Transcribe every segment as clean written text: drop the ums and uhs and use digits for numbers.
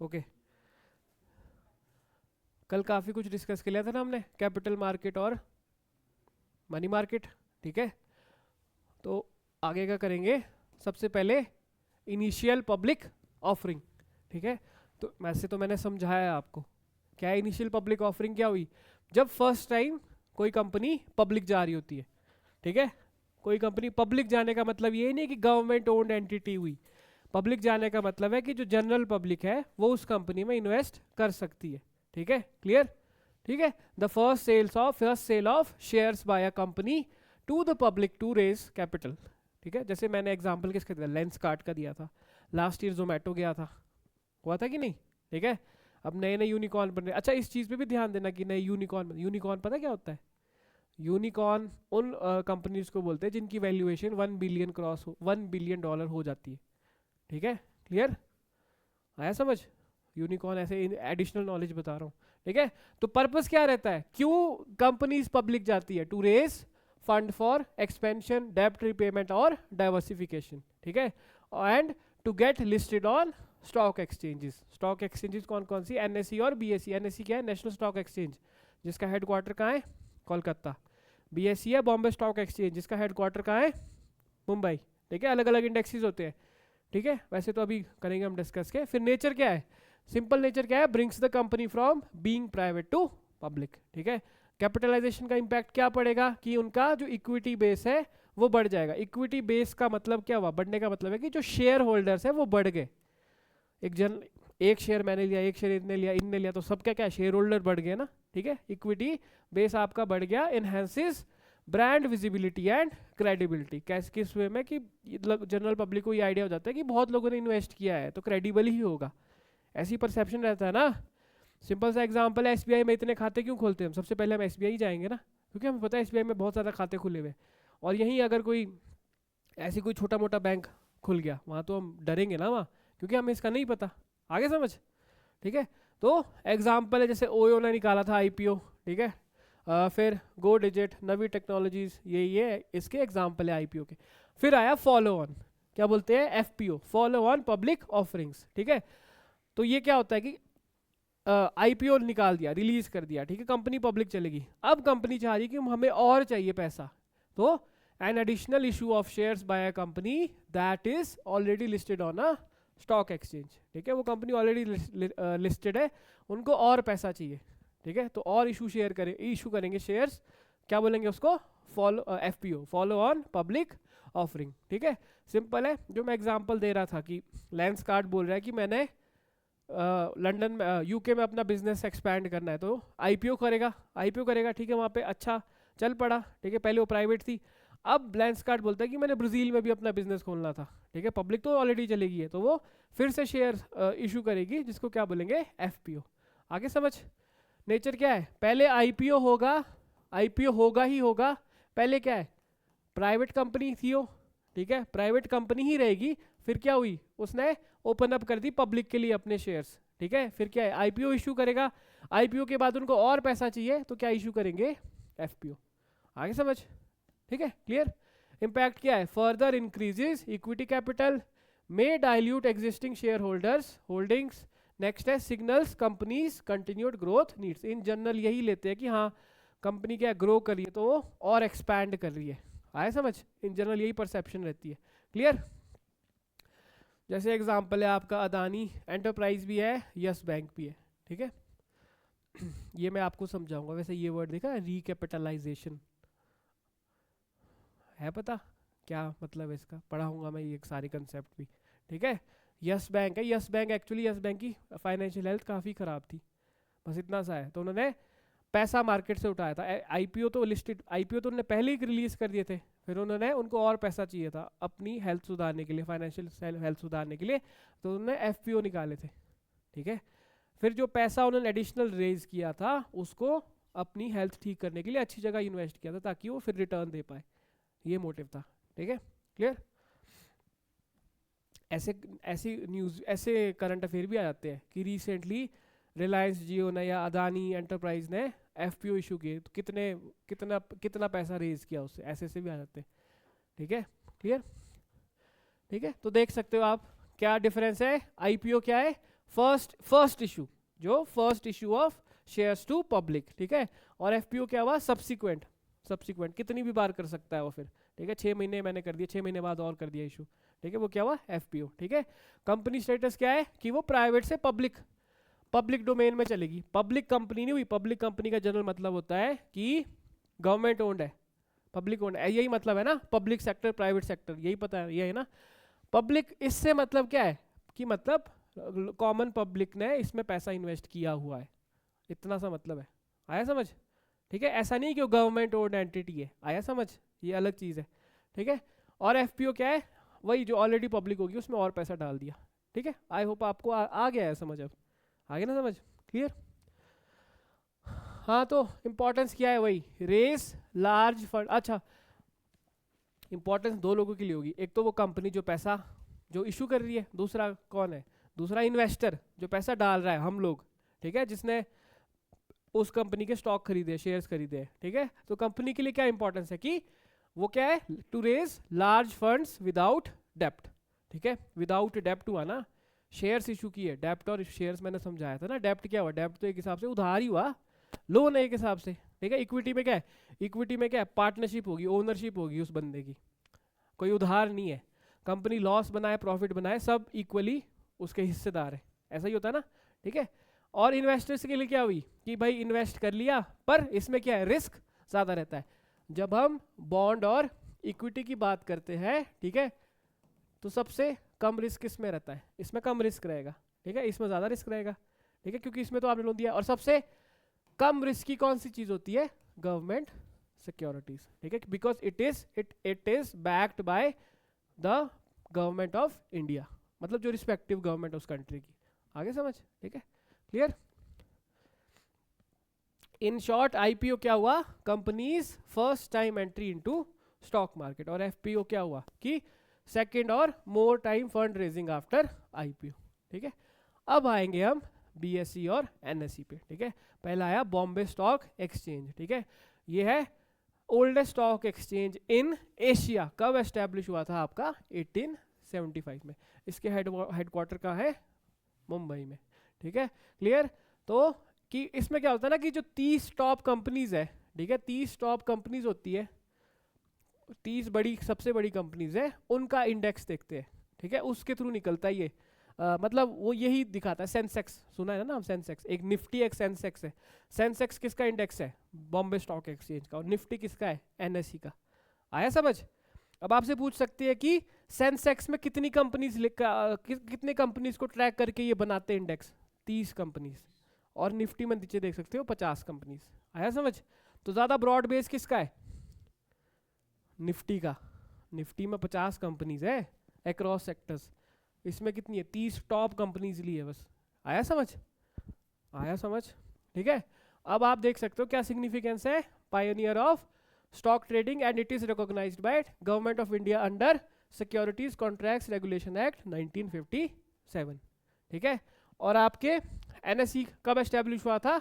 Okay. कल काफ़ी कुछ डिस्कस कर लिया था ना हमने, कैपिटल मार्केट और मनी मार्केट, ठीक है। तो आगे क्या करेंगे, सबसे पहले इनिशियल पब्लिक ऑफरिंग, ठीक है। तो वैसे तो मैंने समझाया आपको क्या इनिशियल पब्लिक ऑफरिंग क्या हुई, जब फर्स्ट टाइम कोई कंपनी पब्लिक जा रही होती है, ठीक है। कोई कंपनी पब्लिक जाने का मतलब ये नहीं कि गवर्नमेंट ओन्ड एंटिटी हुई, पब्लिक जाने का मतलब है कि जो जनरल पब्लिक है वो उस कंपनी में इन्वेस्ट कर सकती है, ठीक है, क्लियर, ठीक है। The first sale of shares by a company to the public to raise capital, ठीक है। जैसे मैंने एग्जांपल किसका दिया, लेंस कार्ड का दिया था, लास्ट ईयर जोमेटो गया था, हुआ था कि नहीं, ठीक है। अब नए नए यूनिकॉर्न बन रहे, अच्छा इस चीज पे भी ध्यान देना कि नए यूनिकॉर्न, यूनिकॉर्न पता क्या होता है, यूनिकॉर्न उन कंपनीज को बोलते हैं जिनकी वैल्यूएशन 1 बिलियन क्रॉस हो, $1 बिलियन हो जाती है, ठीक है, क्लियर, आया समझ। यूनिकॉर्न ऐसे एडिशनल नॉलेज बता रहा हूँ, ठीक है। तो पर्पस क्या रहता है, क्यों कंपनीज पब्लिक जाती है, to raise fund for expansion, डेब्ट रिपेमेंट और डाइवर्सिफिकेशन, ठीक है, and to get listed on stock exchanges. Stock exchanges कौन कौन सी, एनएसई और बीएसई। एनएसई क्या है, नेशनल स्टॉक एक्सचेंज, जिसका हेडक्वार्टर कहाँ है, कोलकाता। बीएसई है बॉम्बे स्टॉक एक्सचेंज, जिसका हेडक्वार्टर कहाँ है, मुंबई, ठीक है। अलग अलग इंडेक्सेस होते हैं, ठीक है। वैसे तो अभी करेंगे हम डिस्कस के। फिर नेचर क्या है, सिंपल नेचर क्या है, brings the company from being private to public, ठीक है। कैपिटलाइजेशन का इंपैक्ट क्या पड़ेगा कि उनका जो इक्विटी बेस है वो बढ़ जाएगा। इक्विटी बेस का मतलब क्या हुआ, बढ़ने का मतलब है कि जो शेयर होल्डर्स है वो बढ़ गए। एक शेयर मैंने लिया, एक शेयर इनने लिया, इनने लिया, तो सबका क्या शेयर होल्डर बढ़ गए ना, ठीक है। इक्विटी बेस आपका बढ़ गया, enhances brand visibility and credibility. कैसे, किस वे में कि जनरल पब्लिक को ये आइडिया हो जाता है कि बहुत लोगों ने इन्वेस्ट किया है तो क्रेडिबल ही होगा, ऐसी परसेप्शन रहता है ना। सिंपल सा एग्जांपल है, एसबीआई में इतने खाते क्यों खोलते हैं हम, सबसे पहले हम एसबीआई जाएंगे ना, क्योंकि हमें पता है एसबीआई में बहुत ज़्यादा खाते खुले हुए। और यहीं अगर कोई ऐसी कोई छोटा मोटा बैंक खुल गया वहाँ तो हम डरेंगे ना वहाँ, क्योंकि हमें इसका नहीं पता, आगे समझ, ठीक है। तो एग्जाम्पल है जैसे ओयो ने निकाला था आईपीओ, ठीक है। फिर गो डिजिट, नवी टेक्नोलॉजीज, ये इसके एग्जाम्पल है आईपीओ के। फिर आया फॉलो ऑन, क्या बोलते हैं, FPO, follow on public offerings, ठीक है। तो ये क्या होता है कि आईपीओ निकाल दिया, रिलीज कर दिया, ठीक है, कंपनी पब्लिक चलेगी। अब कंपनी चाह रही है कि हमें और चाहिए पैसा, तो an additional issue of shares by a company that is already listed on a stock exchange, ठीक है। वो कंपनी ऑलरेडी लिस्टेड है, उनको और पैसा चाहिए, ठीक है। तो और इशू करेंगे शेयर्स, क्या बोलेंगे उसको, follow FPO, follow on public offering, ठीक है। सिंपल है, जो मैं एग्जांपल दे रहा था कि लेंस कार्ड बोल रहा है कि मैंने लंदन में, यूके में अपना बिजनेस एक्सपैंड करना है, तो आईपीओ करेगा, ठीक है। वहाँ पे अच्छा चल पड़ा, ठीक है, पहले वो प्राइवेट थी। अब लेंस कार्ड बोलता है कि मैंने ब्राज़ील में भी अपना बिजनेस खोलना था, ठीक है, पब्लिक तो ऑलरेडी चलेगी है, तो वो फिर से शेयर इशू करेगी, जिसको क्या बोलेंगे, एफपीओ, आगे समझ। नेचर क्या है, पहले आईपीओ होगा, आईपीओ होगा ही होगा, पहले क्या है, प्राइवेट कंपनी थी वो, ठीक है, प्राइवेट कंपनी ही रहेगी। फिर क्या हुई, उसने ओपन अप कर दी पब्लिक के लिए अपने शेयर्स, ठीक है। फिर क्या है, आईपीओ इशू करेगा, आईपीओ के बाद उनको और पैसा चाहिए तो क्या इशू करेंगे, एफपीओ, आगे समझ, ठीक है, क्लियर। इंपैक्ट क्या है, further increases equity capital, may dilute existing shareholders holdings. Next है signals companies continued growth needs. In general यही लेते हैं कि हाँ कंपनी क्या ग्रो कर रही है तो वो और एक्सपैंड कर रही है, आया समझ। इन जनरल यही परसेप्शन रहती है, क्लियर। जैसे एग्जांपल है आपका अदानी एंटरप्राइज भी है, यस बैंक भी है, ठीक है। ये मैं आपको समझाऊंगा, वैसे ये वर्ड देखा, रिकैपिटलाइजेशन, है पता क्या मतलब है इसका, पढ़ाऊंगा मैं ये सारे कंसेप्ट भी, ठीक है। यस बैंक है, yes bank actually yes bank की फाइनेंशियल हेल्थ काफ़ी ख़राब थी, बस इतना सा है, तो उन्होंने पैसा मार्केट से उठाया था। आईपीओ तो लिस्टेड, आईपीओ तो उन्होंने पहले ही रिलीज कर दिए थे, फिर उन्होंने उनको और पैसा चाहिए था अपनी हेल्थ सुधारने के लिए, फाइनेंशियल हेल्थ सुधारने के लिए, तो उन्होंने एफपीओ निकाले थे, ठीक है। फिर जो पैसा उन्होंने एडिशनल रेज किया था उसको अपनी हेल्थ ठीक करने के लिए अच्छी जगह इन्वेस्ट किया था, ताकि वो फिर रिटर्न दे पाए, ये मोटिव था, ठीक है, क्लियर। ऐसे ऐसी न्यूज़, ऐसे करंट अफेयर भी आ जाते हैं कि रिसेंटली रिलायंस जियो ने या अदानी एंटरप्राइज ने एफपीओ इशू किए, तो कितना कितना पैसा रेज किया उससे, ऐसे से भी आ जाते हैं, ठीक है, क्लियर, ठीक है। तो देख सकते हो आप क्या डिफरेंस है, आईपीओ क्या है, फर्स्ट इशू, जो first issue of shares to public, ठीक है। और एफपीओ क्या हुआ, सब्सिक्वेंट, कितनी भी बार कर सकता है वो फिर, ठीक है। 6 महीने मैंने कर दिया, 6 महीने बाद और कर दिया इशू, ठीक है। वो क्या हुआ, एफपीओ, ठीक है। कंपनी स्टेटस क्या है कि वो प्राइवेट से पब्लिक डोमेन में चलेगी। पब्लिक कंपनी नहीं हुई, पब्लिक कंपनी का जनरल मतलब होता है कि गवर्नमेंट ओन्ड है, पब्लिक ओन्ड है, यही मतलब है ना, पब्लिक सेक्टर प्राइवेट सेक्टर, यही पता है, ये है ना पब्लिक। इससे मतलब क्या है कि मतलब कॉमन पब्लिक ने इसमें पैसा इन्वेस्ट किया हुआ है, इतना सा मतलब है, आया समझ, ठीक है। ऐसा नहीं कि वो गवर्नमेंट ओन्ड एंटिटी है, आया समझ, ये अलग चीज़ है, ठीक है। और एफपीओ क्या है, वही जो ऑलरेडी पब्लिक होगी उसमें और पैसा डाल दिया, ठीक है। आई होप आपको आ गया है समझ, अब आ गया ना समझ, क्लियर। हाँ तो इंपॉर्टेंस क्या है, वही रेस लार्ज फंड। अच्छा, इंपॉर्टेंस दो लोगों के लिए होगी, एक तो वो कंपनी जो पैसा जो इशू कर रही है, दूसरा कौन है, दूसरा इन्वेस्टर जो पैसा डाल रहा है, हम लोग, ठीक है, जिसने उस कंपनी के स्टॉक खरीदे, शेयर्स खरीदे, ठीक है। तो कंपनी के लिए क्या इंपॉर्टेंस है कि वो क्या है, to raise large funds without डेप्ट, ठीक है। विदाउट डेप्ट हुआ ना, शेयर्स इशू किए, डेप्ट और शेयर्स मैंने समझाया था ना। डेप्ट क्या हुआ, डेप्ट तो एक हिसाब से उधार ही हुआ, लोन है एक हिसाब से, ठीक है। इक्विटी में क्या है, इक्विटी में क्या है, पार्टनरशिप होगी, ओनरशिप होगी उस बंदे की, कोई उधार नहीं है। कंपनी लॉस बनाए प्रॉफिट बनाए सब इक्वली उसके हिस्सेदार है, ऐसा ही होता है ना, ठीक है। और इन्वेस्टर्स के लिए क्या हुई कि भाई इन्वेस्ट कर लिया, पर इसमें क्या है, रिस्क ज़्यादा रहता है। जब हम बॉन्ड और इक्विटी की बात करते हैं, ठीक है, तो सबसे कम रिस्क इसमें रहता है, इसमें कम रिस्क रहेगा, ठीक है, इसमें ज़्यादा रिस्क रहेगा, ठीक है, क्योंकि इसमें तो आपने लोन दिया। और सबसे कम रिस्क की कौन सी चीज़ होती है, गवर्नमेंट सिक्योरिटीज, ठीक है, because it is backed by the government of India, मतलब जो रिस्पेक्टिव गवर्नमेंट उस कंट्री की, आगे समझ, ठीक है, क्लियर। इन शॉर्ट आईपीओ क्या हुआ, companies first time entry into stock market. और एफपीओ क्या हुआ कि सेकंड और more time fund raising after IPO, ठीक है। अब आएंगे हम बीएसई और एनएसई पे, ठीक है। पहला आया बॉम्बे स्टॉक एक्सचेंज, ठीक है, ये है oldest stock exchange in Asia. कब एस्टेब्लिश हुआ था आपका, 1875 में। इसके हेडक्वार्टर का है मुंबई में, ठीक है, क्लियर। तो कि इसमें क्या होता है ना कि जो 30 टॉप कंपनीज है, ठीक है, 30 टॉप कंपनीज होती है, 30 बड़ी सबसे बड़ी कंपनीज है, उनका इंडेक्स देखते हैं, ठीक है, उसके थ्रू निकलता है ये। मतलब वो यही दिखाता है, सेंसेक्स सुना है ना नाम, सेंसेक्स एक निफ्टी एक सेंसेक्स है। सेंसेक्स किसका इंडेक्स है, बॉम्बे स्टॉक एक्सचेंज का, और निफ्टी किसका है, एनएसई का, आया समझ। अब आपसे पूछ सकती है कि सेंसेक्स में कितनी कंपनीज कितने कंपनीज को ट्रैक करके ये बनाते हैं इंडेक्स, 30 कंपनीज, और निफ्टी में नीचे देख सकते हो 50 कंपनीज, आया समझ। तो ज़्यादा ब्रॉड बेस किसका है, निफ्टी का, निफ्टी में 50 कंपनीज है अक्रॉस सेक्टर्स, इसमें कितनी है, 30 टॉप कंपनीज ली है बस, आया समझ, आया समझ, ठीक है। अब आप देख सकते हो क्या सिग्निफिकेंस है, pioneer of stock trading and it is recognised by government of India under securities contracts regulation act 1957, ठीक है। और आपके एनएसई कब एस्टेब्लिश हुआ था,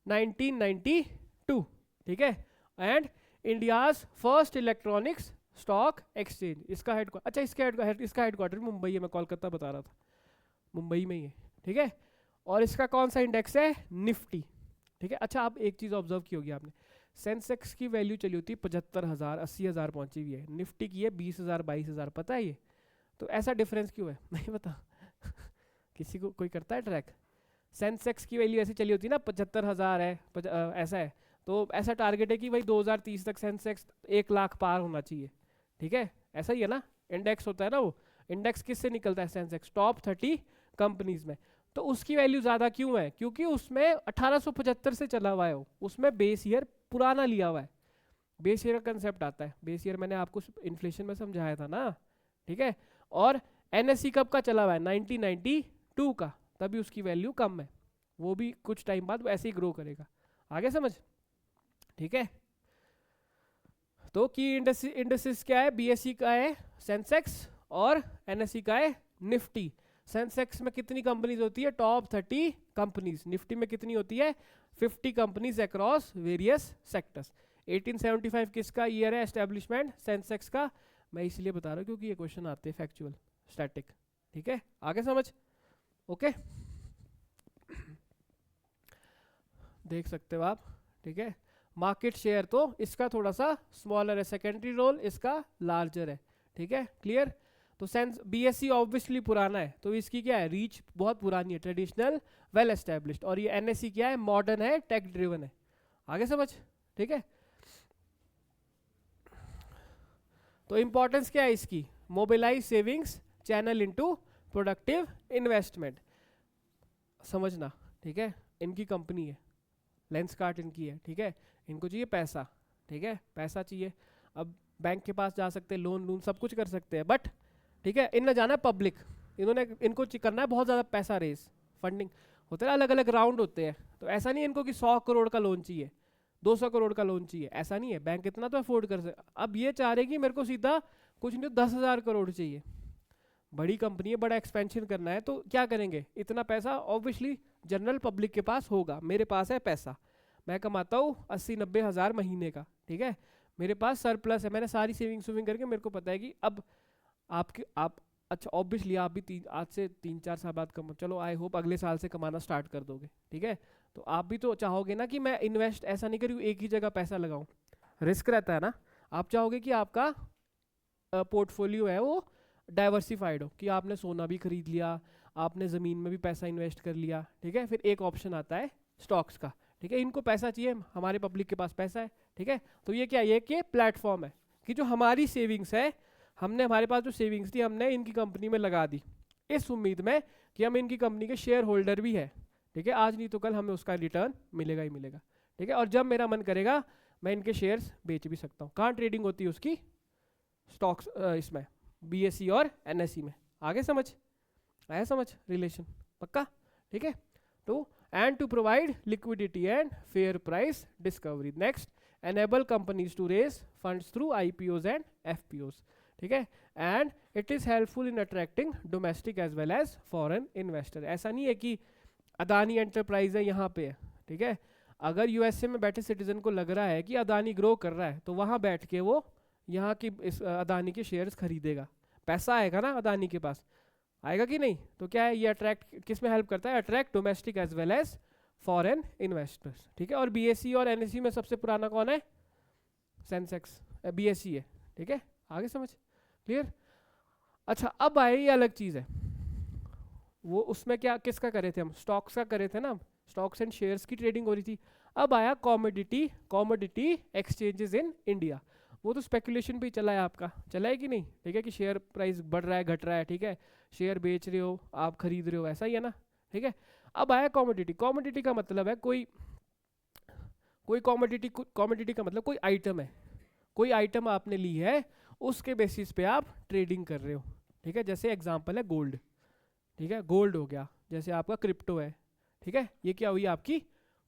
1992, ठीक है। And India's first electronics stock exchange, इसका हेडक्वार्टर, अच्छा इसका हेडक्वार्टर मुंबई है, मैं कोलकाता बता रहा था, मुंबई में ही है, ठीक है। और इसका कौन सा इंडेक्स है, निफ्टी, ठीक है। अच्छा आप एक चीज़ ऑब्जर्व की होगी आपने, सेंसेक्स की वैल्यू चली होती है 75,000 80,000 पहुंची हुई है, निफ्टी की है 20,000 22,000, पता है ये, तो ऐसा डिफरेंस क्यों है नहीं पता किसी को कोई करता है ट्रैक, सेंसेक्स की वैल्यू ऐसी चली होती है ना 75,000 है, ऐसा है, तो ऐसा टारगेट है कि भाई 2030 तक सेंसेक्स 1 लाख पार होना चाहिए, ठीक है, ऐसा ही है ना, इंडेक्स होता है ना, वो इंडेक्स किससे निकलता है, सेंसेक्स टॉप 30 कंपनीज में। तो उसकी वैल्यू ज़्यादा क्यों है, क्योंकि उसमें 1875 से चला हुआ है वो, उसमें बेस ईयर पुराना लिया हुआ है, बेस ईयर का कंसेप्ट आता है, बेस ईयर मैंने आपको इन्फ्लेशन में समझाया था ना, ठीक है। और एनएससी कब का चला हुआ है, 1992 का, तभी उसकी वैल्यू कम है, वो भी कुछ टाइम बाद ऐसे ही ग्रो करेगा, आगे समझ, ठीक है। तो की इंडेक्सेस क्या है, बीएसई का है सेंसेक्स और एनएसई का है निफ्टी। सेंसेक्स में कितनी कंपनीज होती है, टॉप 30 कंपनीज, निफ्टी में कितनी होती है, 50 कंपनीज अक्रॉस वेरियस सेक्टर्स। 1875 किसका ईयर है एस्टेब्लिशमेंट सेंसेक्स का, मैं इसलिए बता रहा हूँ क्योंकि ये क्वेश्चन आते हैं फैक्चुअल स्टैटिक, ठीक है, आगे समझ, ओके। देख सकते हो आप, ठीक है। मार्केट शेयर तो इसका थोड़ा सा स्मॉलर है, सेकेंडरी रोल इसका लार्जर है, ठीक है, क्लियर। तो सेंस बीएससी ऑब्वियसली पुराना है, तो इसकी क्या है, रीच बहुत पुरानी है, ट्रेडिशनल वेल एस्टेब्लिश्ड। और ये एनएससी क्या है, मॉडर्न है, टेक ड्रिवन है। आगे समझ, ठीक है। तो इंपॉर्टेंस क्या है इसकी, mobilise savings channel into productive investment, समझना, ठीक है। इनकी कंपनी है, लेंसकार्ट इनकी है, ठीक है। इनको चाहिए पैसा, ठीक है, पैसा चाहिए। अब बैंक के पास जा सकते हैं, लोन सब कुछ कर सकते हैं, बट ठीक है, इनने जाना है पब्लिक, इन्होंने इनको करना है बहुत ज़्यादा पैसा रेस, फंडिंग होते हैं, अलग अलग राउंड होते हैं। तो ऐसा नहीं है इनको कि 100 करोड़ का लोन चाहिए, 200 करोड़ का लोन चाहिए, ऐसा नहीं है, बैंक इतना तो अफोर्ड कर सकते। अब ये चाह रहे कि मेरे को सीधा कुछ नहीं 10,000 करोड़ चाहिए, बड़ी कंपनी है, बड़ा एक्सपेंशन करना है, तो क्या करेंगे, इतना पैसा ऑब्वियसली जनरल पब्लिक के पास होगा। मेरे पास है पैसा, मैं कमाता हूँ 80-90 हज़ार महीने का, ठीक है, मेरे पास सरप्लस है, मैंने सारी सेविंग करके मेरे को पता है कि अब आप अच्छा ऑब्वियसली आप भी आज से 3-4 साल बाद चलो आई होप अगले साल से कमाना स्टार्ट कर दोगे, ठीक है। तो आप भी तो चाहोगे ना कि मैं इन्वेस्ट ऐसा नहीं करूँ एक ही जगह पैसा लगाऊं, रिस्क रहता है ना। आप चाहोगे कि आपका पोर्टफोलियो है वो डाइवर्सिफाइड हो, कि आपने सोना भी खरीद लिया, आपने ज़मीन में भी पैसा इन्वेस्ट कर लिया, ठीक है। फिर एक ऑप्शन आता है स्टॉक्स का, ठीक है। इनको पैसा चाहिए, हमारे पब्लिक के पास पैसा है, ठीक है। तो ये क्या, ये कि प्लेटफॉर्म है कि जो हमारी सेविंग्स है, हमने हमारे पास जो सेविंग्स थी हमने इनकी कंपनी में लगा दी, इस उम्मीद में कि हम इनकी कंपनी के शेयर होल्डर भी है, ठीक है। आज नहीं तो कल हमें उसका रिटर्न मिलेगा ही मिलेगा, ठीक है। और जब मेरा मन करेगा मैं इनके शेयर्स बेच भी सकता हूँ। कहाँ ट्रेडिंग होती है उसकी, स्टॉक्स, इसमें बीएसई और एनएसई में। आगे समझ आया, समझ रिलेशन पक्का, ठीक है। तो and to provide liquidity and fair price discovery, next enable companies to raise funds through IPOs and FPOs, ठीक है। And it is helpful in attracting domestic as well as foreign investor. ऐसा नहीं है कि अदानी एंटरप्राइज है यहाँ पे है, ठीक है। अगर यूएसए में बैठे सिटीजन को लग रहा है कि अदानी ग्रो कर रहा है, तो वहाँ बैठ के वो यहाँ की इस अदानी के शेयर्स खरीदेगा, पैसा आएगा ना अदानी के पास, आएगा कि नहीं। तो क्या है, ये अट्रैक्ट किस में हेल्प करता है, attract domestic as well as foreign investors, ठीक है। और बीएसई और एनएसई में सबसे पुराना कौन है, सेंसेक्स, बीएसई है, ठीक है। आगे समझ क्लियर। अच्छा अब आए, ये अलग चीज़ है, वो उसमें क्या किसका करे थे हम, स्टॉक्स का करे थे ना, स्टॉक्स एंड शेयर्स की ट्रेडिंग हो रही थी। अब आया कॉमोडिटी एक्सचेंजेस इन इंडिया, वो तो स्पेकुलेशन पे ही चला है आपका, चला है कि नहीं, ठीक है, कि शेयर प्राइस बढ़ रहा है घट रहा है, ठीक है, शेयर बेच रहे हो आप खरीद रहे हो, ऐसा ही है ना, ठीक है। अब आया कॉमोडिटी का मतलब है कोई कॉमोडिटी का मतलब कोई आइटम है, कोई आइटम आपने ली है, उसके बेसिस पे आप ट्रेडिंग कर रहे हो, ठीक है। जैसे एग्जांपल है गोल्ड, ठीक है, गोल्ड हो गया, जैसे आपका क्रिप्टो है, ठीक है, ये क्या हुई आपकी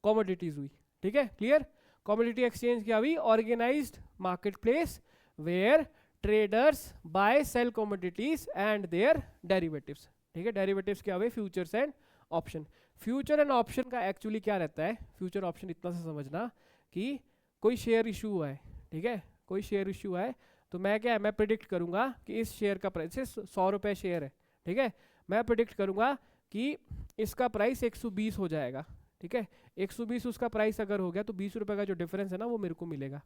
कॉमोडिटीज हुई, ठीक है, क्लियर। कॉमोडिटी एक्सचेंज क्या हुई, organised market place where traders buy sell commodities and their derivatives, ठीक है। डेरिवेटिव्स क्या हुए, futures and option. Future and option का एक्चुअली क्या रहता है, फ्यूचर ऑप्शन इतना सा समझना कि कोई शेयर इशू हुआ है, ठीक है, कोई शेयर इशू है, तो मैं क्या है, मैं प्रिडिक्ट करूंगा कि इस शेयर का प्राइस 100 रुपये शेयर है, ठीक है, मैं प्रिडिक्ट करूंगा कि इसका प्राइस 120 हो जाएगा, ठीक है। 120 उसका प्राइस अगर हो गया तो 20 रुपये का जो डिफरेंस है ना वो मेरे को मिलेगा।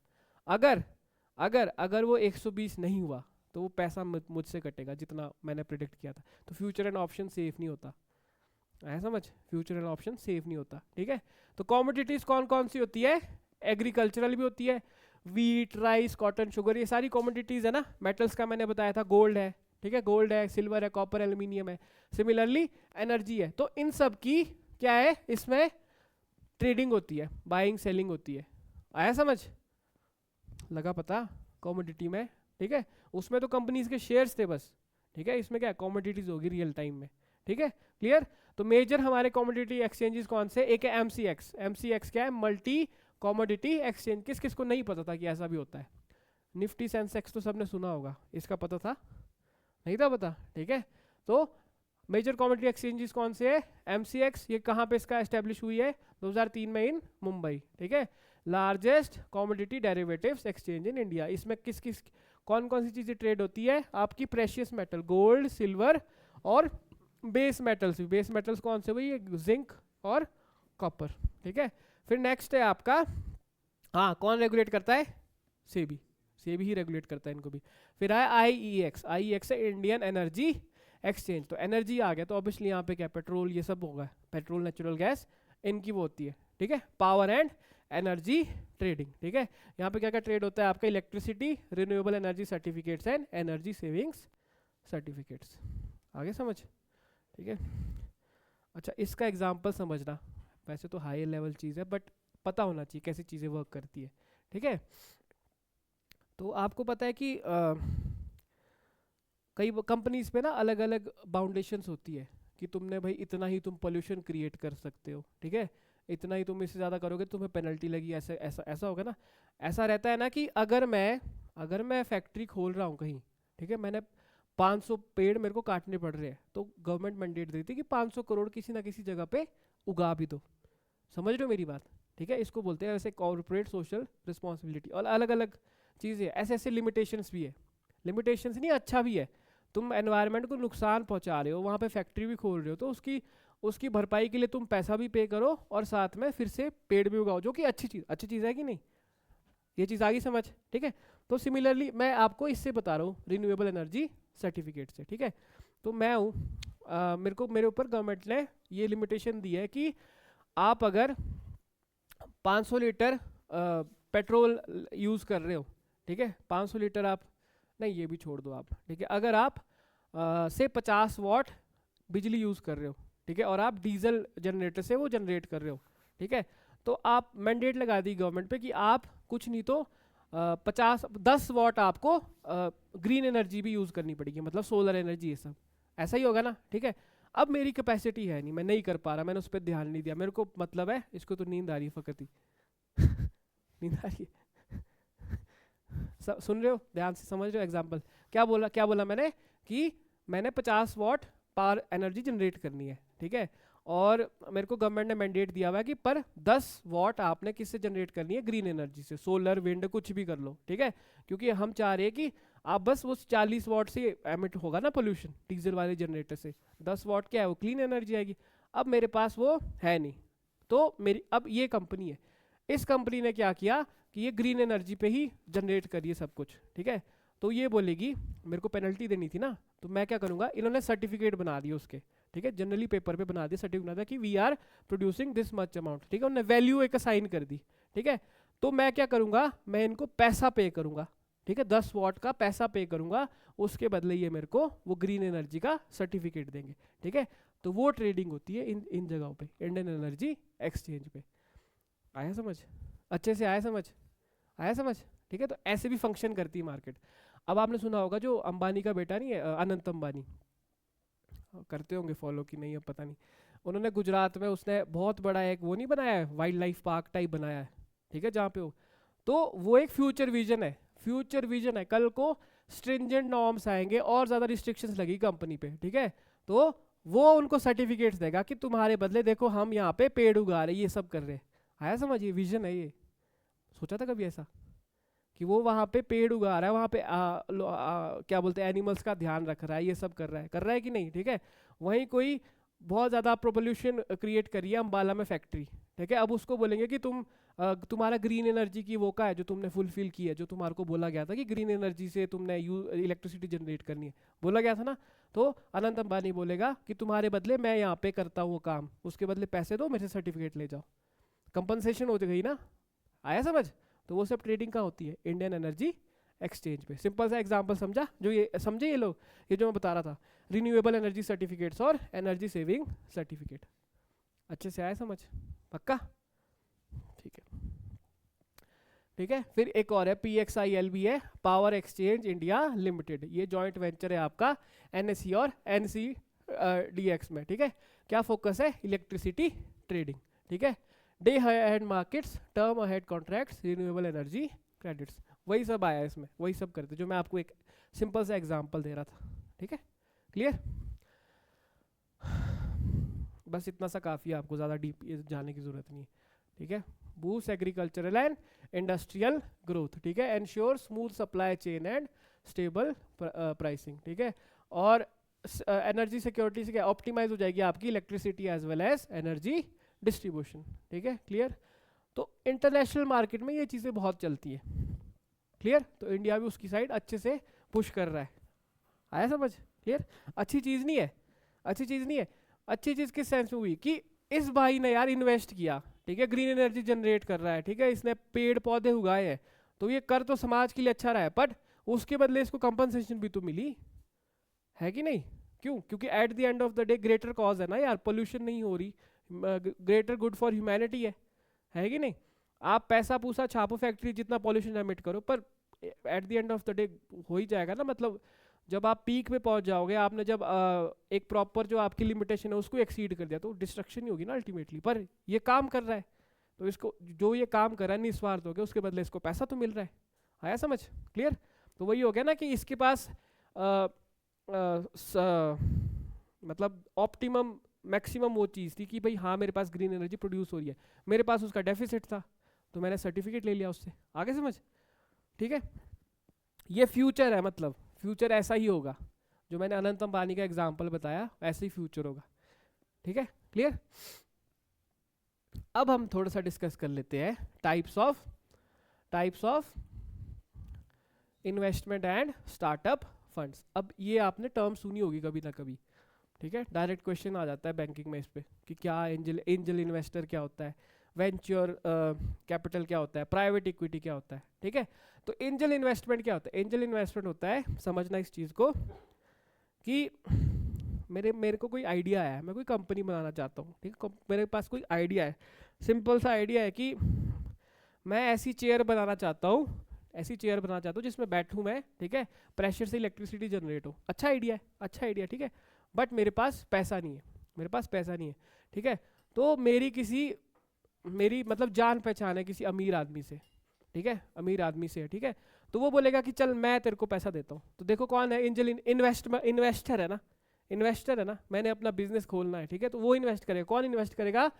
अगर अगर अगर वो 120 नहीं हुआ तो वो पैसा मुझसे कटेगा जितना मैंने प्रिडिक्ट किया था। तो फ्यूचर एंड ऑप्शन सेफ नहीं होता, आया समझ, फ्यूचर एंड ऑप्शन सेफ नहीं होता, ठीक है। तो कॉमोडिटीज कौन कौन सी होती है, एग्रीकल्चरल भी होती है, वीट राइस कॉटन शुगर, ये सारी कॉमोडिटीज है ना। मेटल्स का मैंने बताया था, गोल्ड है, ठीक है, गोल्ड है, सिल्वर है, कॉपर, एल्यूमिनियम है, सिमिलरली एनर्जी है। तो इन सब की क्या है, इसमें ट्रेडिंग होती है, बाइंग सेलिंग होती है, आया समझ, लगा पता कॉमोडिटी में, ठीक है। उसमें तो कंपनीज के शेयर्स थे बस, ठीक है, इसमें क्या कॉमोडिटीज होगी रियल टाइम में, ठीक है, क्लियर। तो मेजर हमारे कॉमोडिटी एक्सचेंजेस कौन से, एक है एमसीएक्स, एमसीएक्स क्या है, मल्टी कॉमोडिटी एक्सचेंज। किस किस को नहीं पता था कि ऐसा भी होता है, निफ्टी सेंसेक्स तो सबने सुना होगा, इसका पता था, नहीं था पता, ठीक है। तो मेजर कॉमोडिटी एक्सचेंजेस कौन से है, एमसीएक्स, ये कहाँ पे इसका एस्टेब्लिश हुई है, 2003 में इन मुंबई, ठीक है। Largest commodity derivatives exchange in India. इसमें किस किस कौन कौन सी चीज़ें ट्रेड होती है, आपकी प्रेशियस मेटल, गोल्ड, सिल्वर और बेस मेटल्स। बेस मेटल्स कौन से, वही जिंक और कॉपर, ठीक है। फिर नेक्स्ट है आपका, हाँ कौन रेगुलेट करता है, सेबी, सेबी ही रेगुलेट करता है इनको भी। फिर आया आईईएक्स, आईईएक्स है इंडियन एनर्जी एक्सचेंज। तो एनर्जी आ गया तो ऑब्वियसली यहाँ पे क्या पेट्रोल ये सब होगा, पेट्रोल नेचुरल गैस इनकी वो होती है, ठीक है, पावर एंड एनर्जी ट्रेडिंग, ठीक है। यहाँ पे क्या क्या ट्रेड होता है आपका, electricity, renewable energy certificates and energy savings certificates. आगे समझ, ठीक है। अच्छा इसका एग्जाम्पल समझना, वैसे तो हाई लेवल चीज़ है बट पता होना चाहिए कैसी चीज़ें वर्क करती है, ठीक है। तो आपको पता है कि कई कंपनीज पे ना अलग अलग बाउंडेशंस होती है कि तुमने भाई इतना ही तुम पोल्यूशन क्रिएट कर सकते हो, ठीक है, इतना ही तुम इससे ज़्यादा करोगे तो तुम्हें पेनल्टी लगी, ऐसा ऐसा ऐसा होगा ना। ऐसा रहता है ना कि अगर मैं फैक्ट्री खोल रहा हूँ कहीं, ठीक है, मैंने 500 पेड़ मेरे को काटने पड़ रहे हैं, तो गवर्नमेंट मैंडेट देती है कि 500 करोड़ किसी ना किसी जगह पे उगा भी दो। समझ रहे हो मेरी बात, ठीक है। इसको बोलते हैं वैसे कॉर्पोरेट सोशल रिस्पॉन्सिबिलिटी। और अलग अलग चीज़ें ऐसे ऐसे लिमिटेशंस भी है, लिमिटेशंस नहीं अच्छा भी है, तुम एनवायरनमेंट को नुकसान पहुंचा रहे हो, वहाँ पे फैक्ट्री भी खोल रहे हो, तो उसकी भरपाई के लिए तुम पैसा भी पे करो और साथ में फिर से पेड़ भी उगाओ, जो कि अच्छी चीज़ है कि नहीं, ये चीज़ आ गई समझ, ठीक है। तो सिमिलरली मैं आपको इससे बता रहा हूँ रिन्यूएबल एनर्जी सर्टिफिकेट से, ठीक है। तो मैं हूँ मेरे ऊपर गवर्नमेंट ने ये लिमिटेशन दी है कि आप अगर 500 लीटर पेट्रोल यूज़ कर रहे हो, ठीक है, 500 लीटर आप, नहीं ये भी छोड़ दो आप, ठीक है, अगर आप से 50 वाट बिजली यूज़ कर रहे हो, ठीक है, और आप डीजल जनरेटर से वो जनरेट कर रहे हो, ठीक है, तो आप मैंडेट लगा दी गवर्नमेंट पे कि आप कुछ नहीं तो 10 वाट आपको ग्रीन एनर्जी भी यूज़ करनी पड़ेगी, मतलब सोलर एनर्जी, ये सब ऐसा ही होगा ना, ठीक है। अब मेरी कैपेसिटी है नहीं, मैं नहीं कर पा रहा, मैंने उस पर ध्यान नहीं दिया, मेरे को मतलब है इसको तो नींद आ रही है फकत ही नींद आ रही है सुन रहे हो, ध्यान से समझ रहे हो एग्जाम्पल, क्या बोला मैंने कि मैंने 50 वाट पावर एनर्जी जनरेट करनी है, ठीक है, और मेरे को गवर्नमेंट ने मैंडेट दिया हुआ है कि पर 10 वाट आपने किससे जनरेट करनी है, ग्रीन एनर्जी से, सोलर विंड कुछ भी कर लो, ठीक है, क्योंकि हम चाह रहे हैं कि आप बस वो 40 वाट से एमिट होगा ना पोल्यूशन डीजल वाले जनरेटर से, 10 वाट क्या है वो क्लीन एनर्जी आएगी। अब मेरे पास वो है नहीं, तो मेरी अब ये कंपनी है, इस कंपनी ने क्या किया कि ये ग्रीन एनर्जी पे ही जनरेट करिए सब कुछ, ठीक है, तो ये बोलेगी मेरे को पेनल्टी देनी थी ना, तो मैं क्या करूँगा, इन्होंने सर्टिफिकेट बना दिए उसके, ठीक है, जनरली पेपर पे बना दिया, सर्टिफिकेट बना दिया कि we are producing this much amount, ठीक है, उन्होंने वैल्यू एक असाइन कर दी, ठीक है। तो मैं क्या करूँगा, मैं इनको पैसा पे करूँगा, ठीक है, 10 वाट का पैसा पे करूँगा, उसके बदले ये मेरे को वो ग्रीन एनर्जी का सर्टिफिकेट देंगे, ठीक है। तो वो ट्रेडिंग होती है इन जगहों पे, इंडियन एनर्जी एक्सचेंज पे। आया समझ, अच्छे से आया समझ, ठीक है। तो ऐसे भी फंक्शन करती है मार्केट। अब आपने सुना होगा जो अंबानी का बेटा नहीं है, अनंत अंबानी, करते होंगे फॉलो कि नहीं अब पता नहीं, उन्होंने गुजरात में उसने बहुत बड़ा एक वो नहीं बनाया है, वाइल्ड लाइफ पार्क टाइप बनाया है, ठीक है, जहाँ पे हो, तो वो एक फ्यूचर विजन है, कल को स्ट्रिंजेंट नॉर्म्स आएंगे और ज़्यादा रिस्ट्रिक्शंस लगी कंपनी पे, ठीक है, तो वो उनको सर्टिफिकेट्स देगा कि तुम्हारे बदले देखो हम यहाँ पे पेड़ उगा रहे, ये सब कर रहे हैं। आया समझ, ये विजन है, ये सोचा था कभी ऐसा कि वो वहाँ पे पेड़ उगा रहा है, वहाँ पे क्या बोलते हैं एनिमल्स का ध्यान रख रहा है, ये सब कर रहा है कि नहीं, ठीक है। वहीं कोई बहुत ज़्यादा पोल्यूशन क्रिएट करी है अम्बाला में फैक्ट्री, ठीक है, अब उसको बोलेंगे कि तुम्हारा ग्रीन एनर्जी की वो का है जो तुमने फुलफिल की है, जो तुम्हारे को बोला गया था कि ग्रीन एनर्जी से तुमने इलेक्ट्रिसिटी जनरेट करनी है, बोला गया था ना। तो अनंत अंबानी बोलेगा कि तुम्हारे बदले मैं यहाँ पे करता हूँ वो काम, उसके बदले पैसे दो, मेरे से सर्टिफिकेट ले जाओ, कंपनसेशन हो गई ना। आया समझ, तो वो सब ट्रेडिंग का होती है इंडियन एनर्जी एक्सचेंज पे। सिंपल सा एग्जांपल समझा, जो ये समझे ये लोग, ये जो मैं बता रहा था, रिन्यूएबल एनर्जी सर्टिफिकेट्स और एनर्जी सेविंग सर्टिफिकेट, अच्छे से आया समझ, पक्का, ठीक है, ठीक है। फिर एक और है PXIL है, पावर एक्सचेंज इंडिया लिमिटेड, ये जॉइंट वेंचर है आपका NSE और NCDX में, ठीक है। क्या फोकस है, इलेक्ट्रिसिटी ट्रेडिंग, ठीक है, day ahead markets, term ahead contracts, renewable energy credits, वही सब आया इसमें, वही सब करते जो मैं आपको एक सिंपल सा एग्जांपल दे रहा था, ठीक है, क्लियर। बस इतना सा काफ़ी है, आपको ज़्यादा डीप जाने की ज़रूरत नहीं है, ठीक है। Boost agricultural and industrial growth, ठीक है, ensure smooth supply chain and stable pricing, ठीक है, और एनर्जी सिक्योरिटी से क्या ऑप्टिमाइज हो जाएगी आपकी electricity as well as energy distribution, ठीक है, क्लियर। तो इंटरनेशनल मार्केट में ये चीज़ें बहुत चलती है, क्लियर। तो इंडिया भी उसकी साइड अच्छे से पुश कर रहा है, आया समझ, क्लियर। अच्छी चीज़ नहीं है, अच्छी चीज़ नहीं है। अच्छी चीज़ किस सेंस में हुई कि इस भाई ने यार इन्वेस्ट किया, ठीक है, ग्रीन एनर्जी जनरेट कर रहा है, ठीक है, इसने पेड़ पौधे उगाए हैं, तो ये कर तो समाज के लिए अच्छा रहा है, बट उसके बदले इसको कंपनसेशन भी तो मिली है कि नहीं। क्यों? क्योंकि at the end of the day greater cause है ना यार, पोल्यूशन नहीं हो रही, ग्रेटर गुड फॉर ह्यूमैनिटी है कि नहीं। आप पैसा पूसा छापो, फैक्ट्री जितना पॉल्यूशन एमिट करो, पर at the end of the day हो ही जाएगा ना। मतलब जब आप पीक पे पहुंच जाओगे, आपने जब एक प्रॉपर जो आपकी लिमिटेशन है उसको एक्सीड कर दिया, तो डिस्ट्रक्शन ही होगी ना अल्टीमेटली। पर ये काम कर रहा है, तो इसको जो ये काम कर रहा है निस्वार्थ हो गया, उसके बदले इसको पैसा तो मिल रहा है, आया समझ, क्लियर। तो वही हो गया ना कि इसके पास मतलब ऑप्टिमम मैक्सिमम वो चीज़ थी कि भाई हाँ मेरे पास ग्रीन एनर्जी प्रोड्यूस हो रही है, मेरे पास उसका डेफिसिट था, तो मैंने सर्टिफिकेट ले लिया उससे, आगे समझ, ठीक है। ये फ्यूचर है, मतलब फ्यूचर ऐसा ही होगा, जो मैंने अनंत अंबानी का एग्जांपल बताया ऐसे ही फ्यूचर होगा, ठीक है, क्लियर। अब हम थोड़ा सा डिस्कस कर लेते हैं types of investment and startup funds. अब ये आपने टर्म सुनी होगी कभी ना कभी, ठीक है, डायरेक्ट क्वेश्चन आ जाता है बैंकिंग में इस पे कि क्या एंजल इन्वेस्टर क्या होता है, वेंचर कैपिटल क्या होता है, प्राइवेट इक्विटी क्या होता है, ठीक है। तो एंजल इन्वेस्टमेंट क्या होता है? एंजल इन्वेस्टमेंट होता है, समझना इस चीज़ को, कि मेरे को कोई आइडिया है, मैं कोई कंपनी बनाना चाहता हूँ, ठीक है, मेरे पास कोई आइडिया है, सिंपल सा आइडिया है कि मैं ऐसी चेयर बनाना चाहता हूँ, ऐसी चेयर बनाना चाहता हूँ जिसमें बैठूँ मैं, ठीक है, प्रेशर से इलेक्ट्रिसिटी जनरेट हो। अच्छा आइडिया है, अच्छा आइडिया, ठीक है, बट मेरे पास पैसा नहीं है, मेरे पास पैसा नहीं है, ठीक है। तो मेरी मतलब जान पहचान है किसी अमीर आदमी से, ठीक है, अमीर आदमी से है, ठीक है। तो वो बोलेगा कि चल मैं तेरे को पैसा देता हूँ। तो देखो कौन है, एंजल इन्वेस्टर है ना, इन्वेस्टर है ना, मैंने अपना बिजनेस खोलना है, ठीक है, तो वो इन्वेस्ट करेगा। कौन इन्वेस्ट करेगा?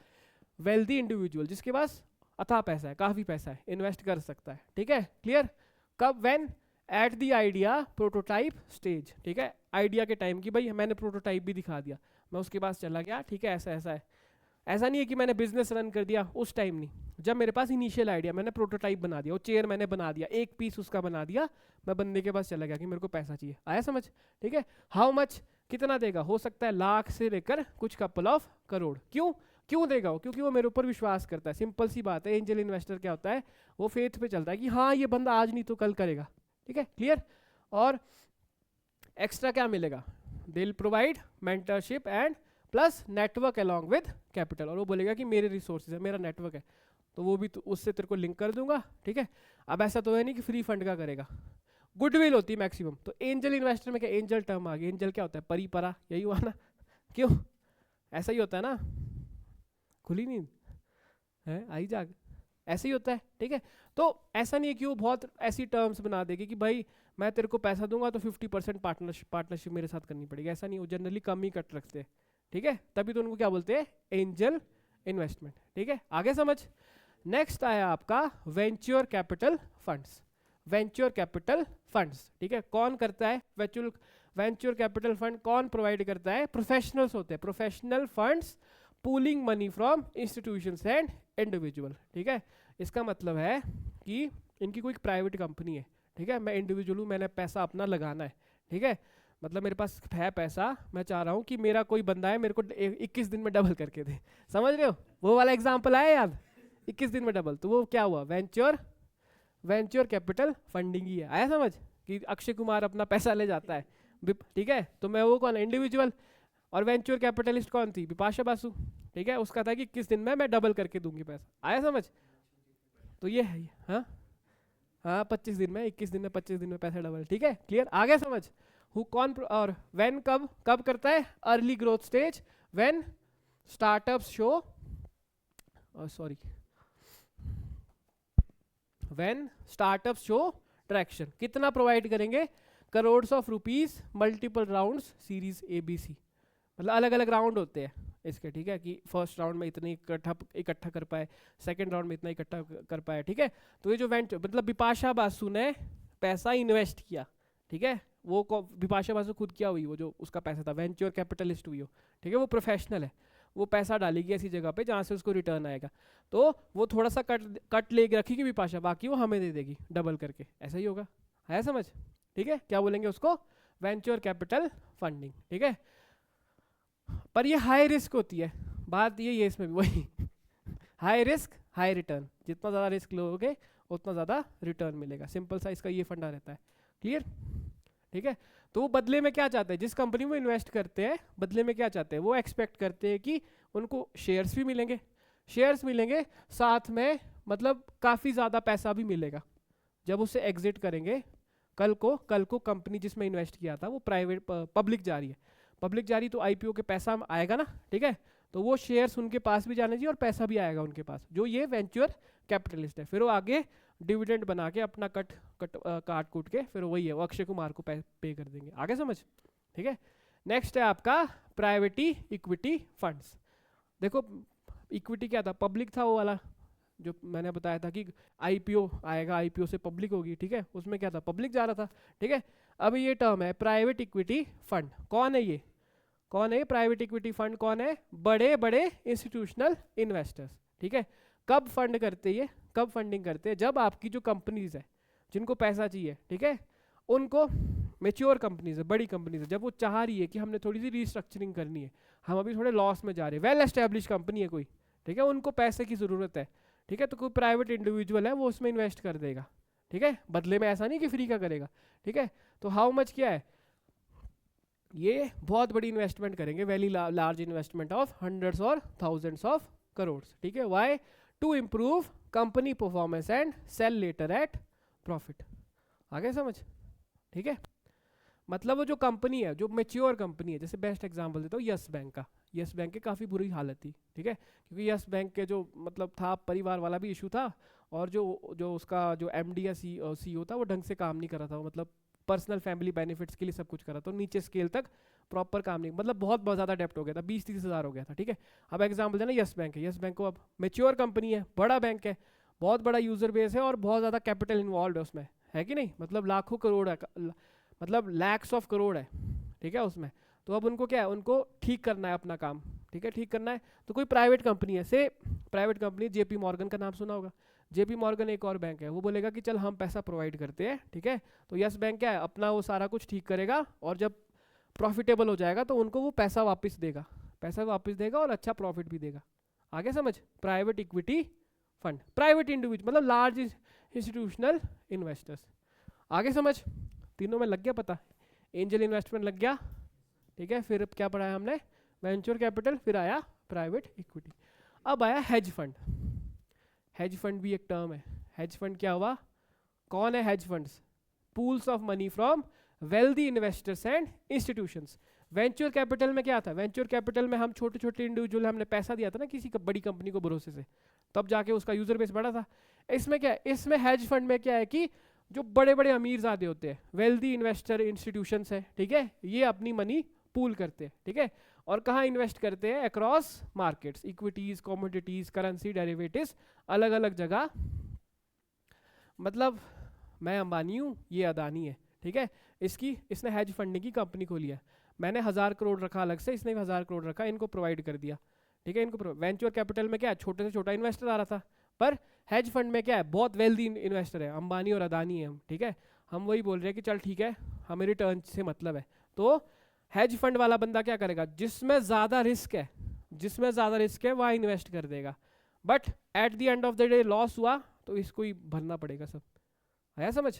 वेल्दी इंडिविजुअल, जिसके पास अथाह पैसा है, काफ़ी पैसा है, इन्वेस्ट कर सकता है, ठीक है, क्लियर। कब? When at the idea prototype stage, ठीक है, आइडिया के टाइम की, भाई मैंने प्रोटोटाइप भी दिखा दिया, मैं उसके पास चला गया, ठीक है, ऐसा ऐसा है। ऐसा नहीं है कि मैंने बिजनेस रन कर दिया उस टाइम, नहीं, जब मेरे पास इनिशियल आइडिया, मैंने प्रोटोटाइप बना दिया, वो चेयर मैंने बना दिया, एक पीस उसका बना दिया, मैं बंदे के पास चला गया कि मेरे को पैसा चाहिए, आया समझ, ठीक है। हाउ मच, कितना देगा? हो सकता है लाख से लेकर कुछ कपल ऑफ करोड़। क्यों देगा वो? क्योंकि वो मेरे ऊपर विश्वास करता है, सिंपल सी बात है। एंजल इन्वेस्टर क्या होता है? वो फेथ पे चलता है कि हाँ ये बंदा आज नहीं तो कल करेगा, ठीक है, क्लियर। और एक्स्ट्रा क्या मिलेगा? They will provide mentorship and plus network along with capital. और वो बोलेगा कि मेरे रिसोर्सेज है, मेरा नेटवर्क है, तो वो भी तो उससे तेरे को लिंक कर दूंगा, ठीक है। अब ऐसा तो है नहीं कि फ्री फंड का करेगा, गुडविल होती है मैक्सिमम। तो एंजल इन्वेस्टर में क्या, एंजल टर्म आ गई, एंजल क्या होता है? परी परा, यही हुआ ना, क्यों? ऐसा ही होता है ना, खुली नींद है आई जाग, ऐसे ही होता है, ठीक है। तो ऐसा नहीं है कि वो बहुत ऐसी टर्म्स बना देगी कि भाई मैं तेरे को पैसा दूंगा तो 50% पार्टनरशिप मेरे साथ करनी पड़ेगी, ऐसा नहीं, वो जनरली कम ही कट रखते हैं, ठीक है। तभी तो उनको क्या बोलते हैं? एंजल इन्वेस्टमेंट, ठीक है, आगे समझ। नेक्स्ट आया आपका venture capital funds. Venture capital funds, ठीक है, कौन करता है? वेंचर कैपिटल फंड कौन प्रोवाइड करता है? प्रोफेशनल्स होते हैं, professional funds pooling money from institutions and individual, ठीक है। इसका मतलब है कि इनकी कोई प्राइवेट कंपनी है, ठीक है, मैं इंडिविजुअल हूँ, मैंने पैसा अपना लगाना है, ठीक है, मतलब मेरे पास है पैसा, मैं चाह रहा हूँ कि मेरा कोई बंदा है, मेरे को 21 दिन में डबल करके दे, समझ रहे हो? वो वाला एग्जाम्पल आया याद, 21 दिन में डबल, तो वो क्या हुआ? वेंचर कैपिटल फंडिंग ही है, आया समझ, कि अक्षय कुमार अपना पैसा ले जाता है, ठीक है, तो मैं वो कौन है? इंडिविजुअल। और वेंचर कैपिटलिस्ट कौन थी? बिपाशा बासु, ठीक है, उसका था कि 21 दिन में मैं डबल करके दूंगी पैसा, आया समझ। तो ये है, हाँ 25 दिन में, 21 दिन में, 25 दिन में पैसा डबल, ठीक है, क्लियर, आ गया समझ। हु कौन और व्हेन कब करता है? Early growth stage, when startups show when startups show traction. कितना प्रोवाइड करेंगे? Crores of rupees, multiple rounds, series ABC, मतलब अलग अलग राउंड होते हैं इसके, ठीक है, कि फर्स्ट राउंड में इतनी इकट्ठा कर पाए, सेकंड राउंड में इतना इकट्ठा कर पाए, ठीक है। तो ये जो मतलब बिपाशा बासु ने पैसा इन्वेस्ट किया, ठीक है, वो बिपाशा बासु खुद क्या हुई? वो जो उसका पैसा था, वेंचर कैपिटलिस्ट हुई हो, ठीक है, वो प्रोफेशनल है। वो पैसा डालेगी ऐसी जगह पे जहाँ से उसको रिटर्न आएगा, तो वो थोड़ा सा कट लेके रखेगी विपाशा, बाकी वो हमें दे देगी डबल करके, ऐसा ही होगा। है समझ? ठीक है, क्या बोलेंगे उसको? Venture capital funding. ठीक है, पर ये हाई रिस्क होती है, बात ये इसमें भी वही हाई रिस्क हाई रिटर्न, जितना ज़्यादा रिस्क लोगे उतना ज़्यादा रिटर्न मिलेगा, सिंपल सा इसका ये फंडा रहता है। क्लियर? ठीक है, तो वो बदले में क्या चाहते हैं, जिस कंपनी में इन्वेस्ट करते हैं बदले में क्या चाहते हैं, वो एक्सपेक्ट करते हैं कि उनको शेयर्स भी मिलेंगे, शेयर्स मिलेंगे साथ में मतलब काफ़ी ज़्यादा पैसा भी मिलेगा जब उसे एग्जिट करेंगे। कल को कंपनी जिसमें इन्वेस्ट किया था वो प्राइवेट पब्लिक जा रही है, पब्लिक जा रही तो आईपीओ के पैसा आएगा ना, ठीक है, तो वो शेयर्स उनके पास भी जाने चाहिए और पैसा भी आएगा उनके पास, जो ये वेंचर कैपिटलिस्ट है। फिर वो आगे डिविडेंड बना के अपना काट कूट के फिर वही है वो अक्षय कुमार को पे कर देंगे। आगे समझ? ठीक है, नेक्स्ट है आपका प्राइवेटी इक्विटी फंड्स। देखो इक्विटी क्या था, पब्लिक था वो वाला जो मैंने बताया था कि आईपीओ आएगा, आईपीओ से पब्लिक होगी, ठीक है, उसमें क्या था, पब्लिक जा रहा था। ठीक है, अब ये टर्म है प्राइवेट इक्विटी फंड। कौन है ये, कौन है प्राइवेट इक्विटी फंड? कौन है? बड़े बड़े इंस्टीट्यूशनल इन्वेस्टर्स। ठीक है, कब फंड करते ये, कब फंडिंग करते हैं? जब आपकी जो कंपनीज है जिनको पैसा चाहिए, ठीक है, उनको मेच्योर कंपनीज है, बड़ी कंपनीज है, जब वो चाह रही है कि हमने थोड़ी सी रीस्ट्रक्चरिंग करनी है, हम अभी थोड़े लॉस में जा रहे हैं, वेल एस्टेब्लिश कंपनी है कोई, ठीक है, उनको पैसे की ज़रूरत है, ठीक है, तो कोई प्राइवेट इंडिविजुअल है वो उसमें इन्वेस्ट कर देगा। ठीक है, बदले में ऐसा नहीं कि फ्री का करेगा। ठीक है, तो हाउ मच क्या है, ये बहुत बड़ी इन्वेस्टमेंट करेंगे, very large investment of hundreds और थाउजेंड्स ऑफ करोड़। ठीक है, why? To improve company performance and sell later at profit. आगे समझ? ठीक है, मतलब वो जो कंपनी है, जो मेच्योर कंपनी है, जैसे बेस्ट एग्जांपल देता हूँ यस बैंक का, यस बैंक की काफ़ी बुरी हालत थी। ठीक है, क्योंकि यस बैंक के जो मतलब था परिवार वाला भी इशू था, और जो उसका जो एमडी या सीईओ था वो ढंग से काम नहीं कर रहा था, मतलब पर्सनल फैमिली बेनिफिट्स के लिए सब कुछ कर रहा था, तो नीचे स्केल तक प्रॉपर काम नहीं, मतलब बहुत ज़्यादा डेप्ट हो गया था, 20-30 हज़ार हो गया था। ठीक है, अब एग्जाम्पल देना यस बैंक है, यस बैंक को अब मेच्योर कंपनी है, बड़ा बैंक है, बहुत बड़ा यूजर बेस है और बहुत ज़्यादा कैपिटल इन्वॉल्व है उसमें, है कि नहीं, मतलब लाखों करोड़ है, मतलब लैक्स ऑफ करोड़ है। ठीक है उसमें, तो अब उनको क्या है, उनको ठीक करना है अपना काम। ठीक है, ठीक करना है, तो कोई प्राइवेट कंपनी है, से प्राइवेट कंपनी जेपी मॉर्गन का नाम सुना होगा, जेपी मॉर्गन एक और बैंक है, वो बोलेगा कि चल हम पैसा प्रोवाइड करते हैं। ठीक है, तो यस बैंक क्या है, अपना वो सारा कुछ ठीक करेगा और जब प्रॉफिटेबल हो जाएगा तो उनको वो पैसा वापस देगा, पैसा वापस देगा और अच्छा प्रॉफिट भी देगा। आगे समझ? Private equity fund, private individual मतलब लार्ज इंस्टीट्यूशनल इन्वेस्टर्स। आगे समझ? तीनों में लग गया पता? एंजल इन्वेस्टमेंट लग गया, ठीक है, फिर क्या पढ़ाया हमने, वेंचर कैपिटल, फिर आया प्राइवेट इक्विटी, अब आया हेज फंड। हेज फंड भी एक टर्म है। हेज फंड क्या हुआ, कौन है hedge funds? Pools of money from wealthy investors and institutions. Venture capital में क्या था, वेंचर कैपिटल में हम छोटे छोटे इंडिविजुअल हमने पैसा दिया था ना किसी बड़ी कंपनी को भरोसे से, तब जाके उसका यूजर बेस बढ़ा था। इसमें क्या है, इसमें हेज फंड में क्या है कि जो बड़े बड़े अमीर ज़्यादा होते हैं, वेल्दी इन्वेस्टर इंस्टीट्यूशंस है, ठीक है, ये अपनी मनी पूल करते हैं। ठीक है, और कहाँ इन्वेस्ट करते हैं, across markets, equities, commodities, currency, derivatives, अलग अलग जगह। मतलब मैं अंबानी हूँ, ये अदानी है, ठीक है, इसने हेज फंडिंग की कंपनी खोली है, मैंने 1000 करोड़ रखा अलग से, इसने भी 1000 करोड़ रखा, इनको प्रोवाइड कर दिया। ठीक है, इनको वेंचर कैपिटल में क्या है, छोटे से छोटा इन्वेस्टर आ रहा था, पर हेज फंड में क्या है, बहुत वेल्दी इन्वेस्टर है, अंबानी और अदानी है हम। ठीक है, हम वही बोल रहे हैं कि चल ठीक है, हमें रिटर्न से मतलब है, तो हेज फंड वाला बंदा क्या करेगा, जिसमें ज़्यादा रिस्क है, जिसमें ज़्यादा रिस्क है वहाँ इन्वेस्ट कर देगा, but at the end of the day loss हुआ तो इसको ही भरना पड़ेगा सब। आया समझ?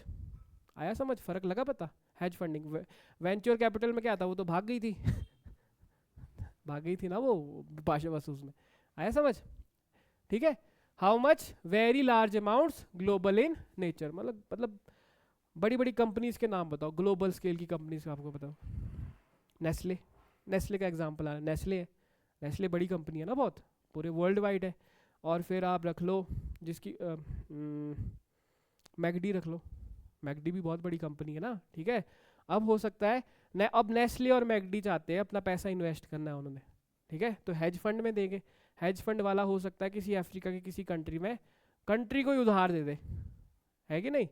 आया समझ? फर्क लगा पता? हेज फंडिंग, वेंचर कैपिटल में क्या था, वो तो भाग गई थी भाग गई थी ना वो पाशा वसूस में। आया समझ? ठीक है, how much, very large amounts, global in nature, मतलब बड़ी बड़ी कंपनीज के नाम बताओ, ग्लोबल स्केल की कंपनीज का आपको बताओ। नेस्ले, नेस्ले का एग्जांपल आ रहा है, नेस्ले है, नेस्ले बड़ी कंपनी है ना बहुत, पूरे वर्ल्ड वाइड है। और फिर आप रख लो जिसकी मैगडी रख लो, मैगडी भी बहुत बड़ी कंपनी है ना। ठीक है, अब हो सकता है अब नेस्ले और मैगडी चाहते हैं अपना पैसा इन्वेस्ट करना है उन्होंने, ठीक है, तो हेज फंड में देंगे। हेज फंड वाला हो सकता है किसी अफ्रीका की किसी कंट्री में, कंट्री को ही उधार दे दे, है कि नहीं?